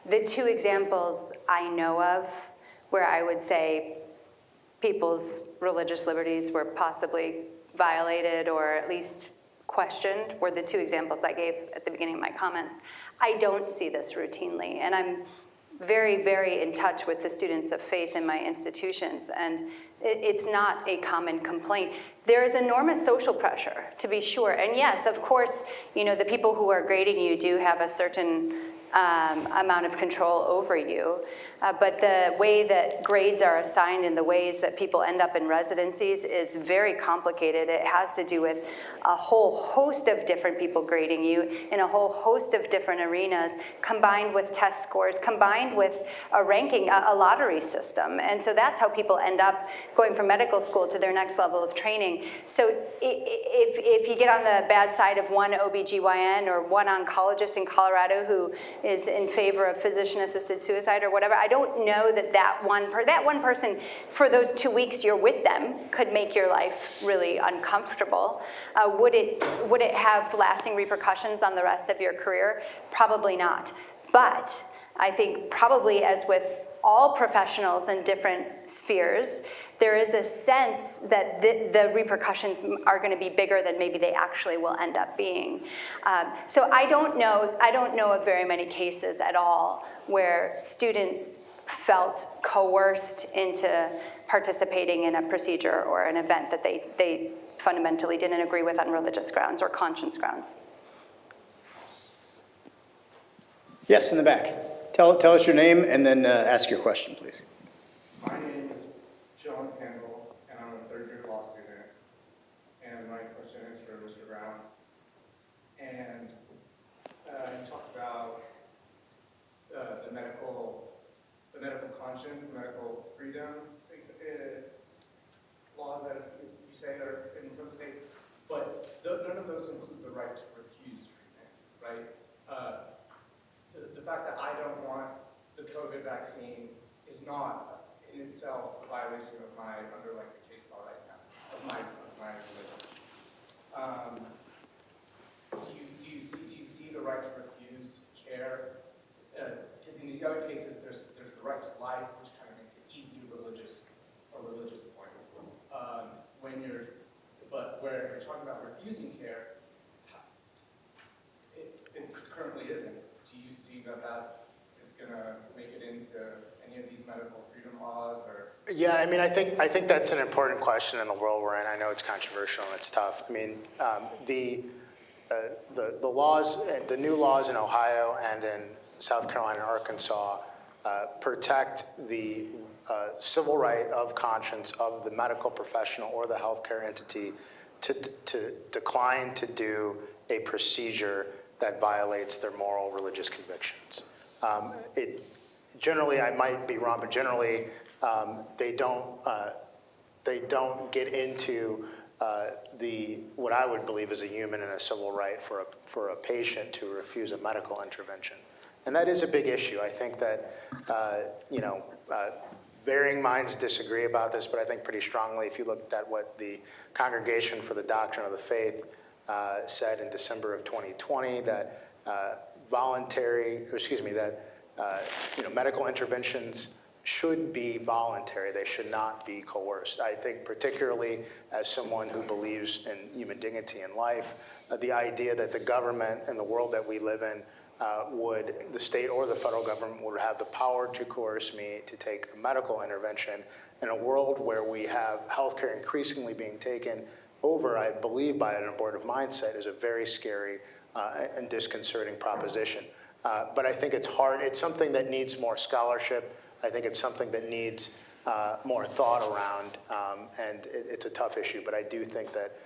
the two examples I know of where I would say people's religious liberties were possibly violated or at least questioned were the two examples I gave at the beginning of my comments. I don't see this routinely, and I'm very, very in touch with the students of faith in my institutions, and it's not a common complaint. There is enormous social pressure, to be sure, and yes, of course, you know, the people who are grading you do have a certain amount of control over you, but the way that grades are assigned and the ways that people end up in residencies is very complicated. It has to do with a whole host of different people grading you in a whole host of different arenas, combined with test scores, combined with a ranking, a lottery system. And so that's how people end up going from medical school to their next level of training. So if you get on the bad side of one OBGYN or one oncologist in Colorado who is in favor of physician-assisted suicide or whatever, I don't know that that one person, for those 2 weeks you're with them, could make your life really uncomfortable. Would it have lasting repercussions on the rest of your career? Probably not. But I think probably, as with all professionals in different spheres, there is a sense that the repercussions are going to be bigger than maybe they actually will end up being. So I don't know of very many cases at all where students felt coerced into participating in a procedure or an event that they fundamentally didn't agree with on religious grounds or conscience grounds. Yes, in the back. Tell us your name and then ask your question, please. My name is John Kendall, and I'm a third-year law student. And my question is for Mr. Brown. And you talked about the medical conscience, medical freedom laws that you say are in some states, but none of those include the right to refuse treatment, right? The fact that I don't want the COVID vaccine is not in itself a violation of my underlying case law right now, of my religion. Do you see the right to refuse care? Because in these other cases, there's the right to life, which kind of makes it easy a religious point. But where you're talking about refusing care, it currently isn't. Do you see that is going to make it into any of these medical freedom laws, or? Yeah, I mean, I think that's an important question in the world we're in. I know it's controversial and it's tough. I mean, the laws, the new laws in Ohio and in South Carolina and Arkansas protect the civil right of conscience of the medical professional or the healthcare entity to decline to do a procedure that violates their moral religious convictions. Generally, I might be wrong, but generally they don't get into what I would believe is a human and a civil right for a patient to refuse a medical intervention. And that is a big issue. I think that, varying minds disagree about this, but I think pretty strongly, if you looked at what the Congregation for the Doctrine of the Faith said in December of 2020, that medical interventions should be voluntary. They should not be coerced. I think particularly as someone who believes in human dignity and life, the idea that the government and the world that we live in the state or the federal government would have the power to coerce me to take a medical intervention in a world where we have healthcare increasingly being taken over, I believe, by an abortive mindset is a very scary and disconcerting proposition. But I think it's hard. It's something that needs more scholarship. I think it's something that needs more thought around, and it's a tough issue. But I do think that,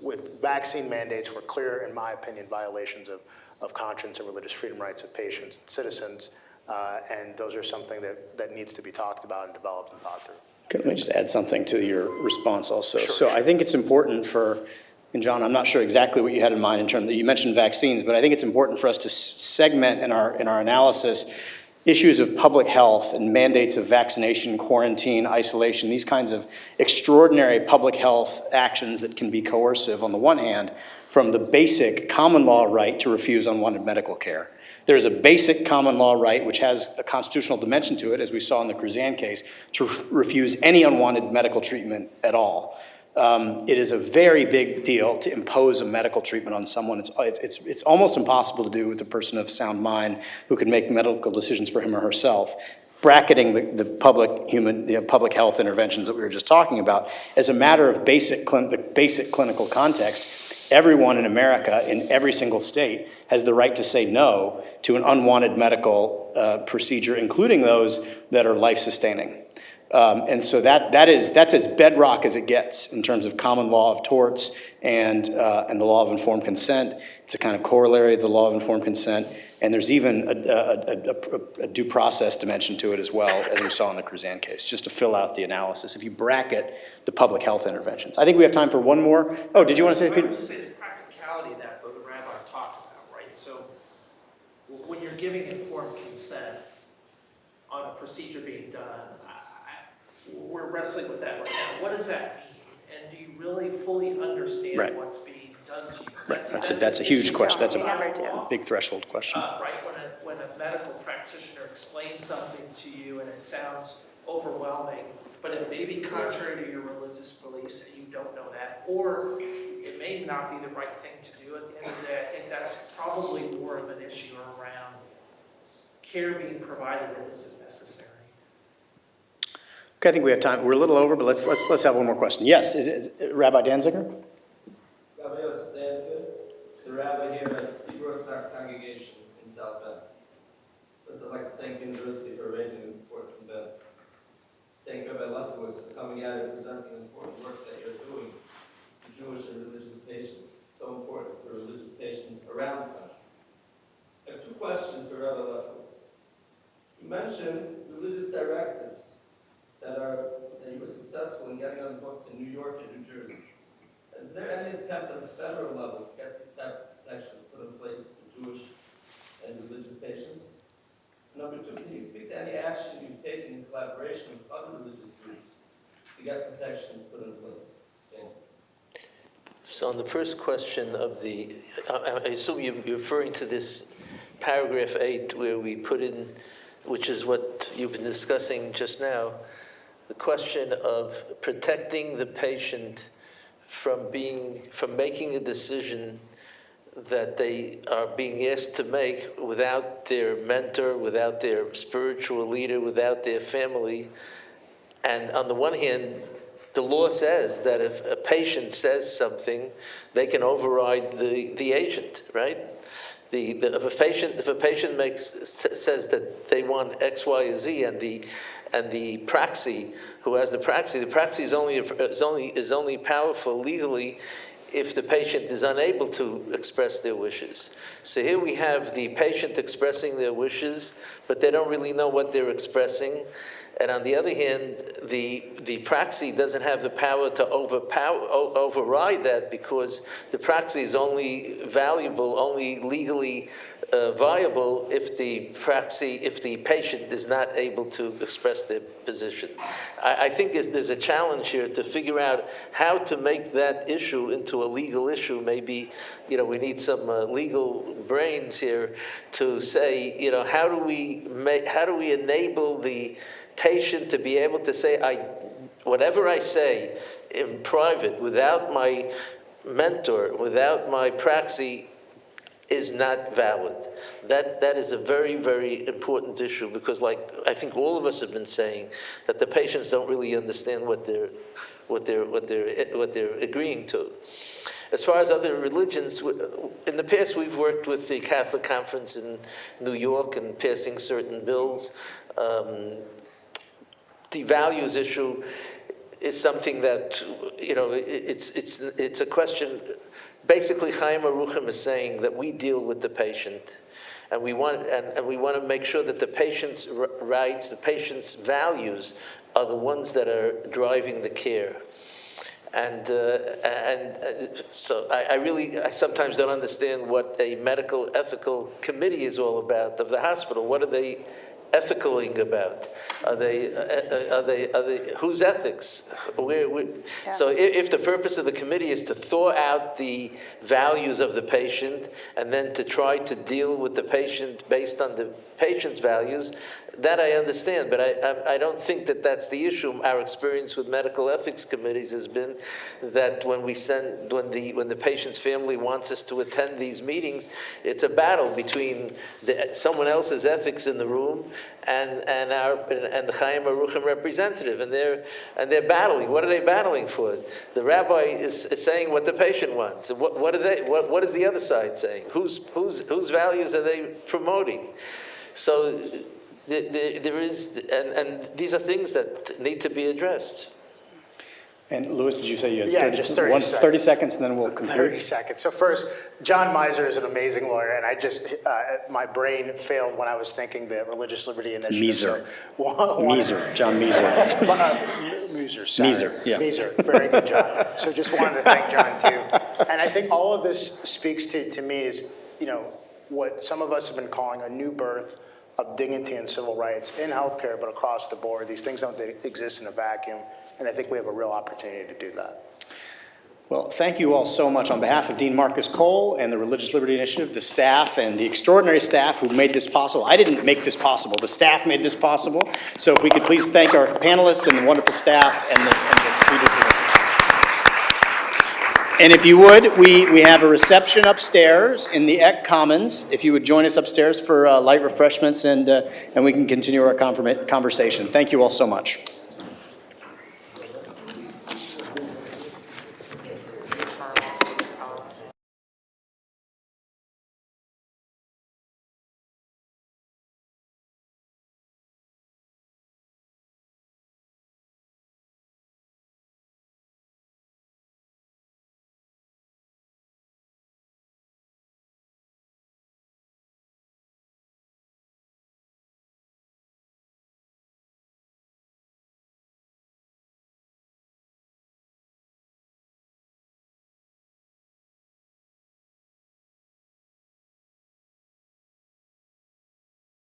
with vaccine mandates were clear, in my opinion, violations of conscience and religious freedom rights of patients and citizens, and those are something that needs to be talked about and developed and thought through. Let me just add something to your response also. So I think it's important and John, I'm not sure exactly what you had in mind in terms of, you mentioned vaccines, but I think it's important for us to segment in our analysis issues of public health and mandates of vaccination, quarantine, isolation, these kinds of extraordinary public health actions that can be coercive on the one hand, from the basic common law right to refuse unwanted medical care. There's a basic common law right, which has a constitutional dimension to it, as we saw in the Cruzan case, to refuse any unwanted medical treatment at all. It is a very big deal to impose a medical treatment on someone. It's almost impossible to do with a person of sound mind who can make medical decisions for him or herself. Bracketing the public health interventions that we were just talking about, as a matter of basic clinical context, everyone in America, in every single state, has the right to say no to an unwanted medical procedure, including those that are life-sustaining. And so that's as bedrock as it gets in terms of common law of torts and the law of informed consent. It's a kind of corollary of the law of informed consent. And there's even a due process dimension to it as well, as we saw in the Cruzan case, just to fill out the analysis. If you bracket the public health interventions. I think we have time for one more. Oh, did you want to say? I would just say the practicality that the rabbi talked about, right? So when you're giving informed consent on a procedure being done, we're wrestling with that right now. What does that mean? And do you really fully understand what's being done to you? Right. That's a huge question. That's Never do. a big threshold question. Right, when a medical practitioner explains something to you and it sounds overwhelming, but it may be contrary to your religious beliefs and you don't know that, or it may not be the right thing to do at the end of the day. I think that's probably more of an issue around care being provided that isn't necessary. Okay, I think we have time. We're a little over, but let's have one more question. Yes, is it Rabbi Danziger? Rabbi Yosef Danziger, the rabbi here at the Orthodox congregation in South Bend. First, I'd like to thank the university for arranging this important event. Thank Rabbi Lefkowitz for coming out and presenting the important work that you're doing to Jewish and religious patients, so important for religious patients around the country. I have two questions for Rabbi Lefkowitz. You mentioned religious directives that you were successful in getting on the books in New York and New Jersey. Is there any attempt at a federal level to get these type of protections put in place for Jewish and religious patients? Number two, can you speak to any action you've taken in collaboration with other religious groups to get protections put in place? Thank you. So on the first question of I assume you're referring to this paragraph 8 where we put in, which is what you've been discussing just now, the question of protecting the patient from making a decision that they are being asked to make without their mentor, without their spiritual leader, without their family. And on the one hand, the law says that if a patient says something, they can override the agent, right? If a patient says that they want X, Y, or Z, and the praxi who has the praxi is only powerful legally if the patient is unable to express their wishes. So here we have the patient expressing their wishes, but they don't really know what they're expressing. And on the other hand, the praxi doesn't have the power to override that, because the praxi is only valuable, only legally viable if the patient is not able to express their position. I think there's a challenge here to figure out how to make that issue into a legal issue. Maybe, we need some legal brains here to say, how do we enable the patient to be able to say, whatever I say in private, without my mentor, without my praxi, is not valid. That is a very, very important issue, because, like I think all of us have been saying, that the patients don't really understand what they're agreeing to. As far as other religions, in the past we've worked with the Catholic Conference in New York and passing certain bills. The values issue is something that, it's a question. Basically, Chayim Aruchim is saying that we deal with the patient, and we want to make sure that the patient's rights, the patient's values, are the ones that are driving the care. And so I sometimes don't understand what a medical ethical committee is all about of the hospital. What are they ethicaling about? Are they whose ethics? So if the purpose of the committee is to thaw out the values of the patient and then to try to deal with the patient based on the patient's values, that I understand, but I don't think that that's the issue. Our experience with medical ethics committees has been that when the patient's family wants us to attend these meetings, it's a battle between someone else's ethics in the room and the Chayim Aruchim representative, and they're battling. What are they battling for? The rabbi is saying what the patient wants. What is the other side saying? Whose values are they promoting? So there is, and these are things that need to be addressed. And Louis, did you say you had Yeah, 30, just 30 seconds. 30 seconds, and then we'll 30 conclude? seconds. So first, John Miser is an amazing lawyer, and I just, my brain failed when I was thinking the Religious Liberty Initiative. Miser. So, Miser, John Miser. Miser, sorry. Miser, yeah. Miser, very good, John. So just wanted to thank John, too. And I think all of this speaks to me is, what some of us have been calling a new birth of dignity and civil rights in healthcare, but across the board. These things don't exist in a vacuum, and I think we have a real opportunity to do that. Well, thank you all so much on behalf of Dean Marcus Cole and the Religious Liberty Initiative, the staff, and the extraordinary staff who made this possible. I didn't make this possible. The staff made this possible. So if we could please thank our panelists and the wonderful staff and the leaders of it. And if you would, we have a reception upstairs in the Eck Commons. If you would join us upstairs for light refreshments, and we can continue our conversation. Thank you all so much.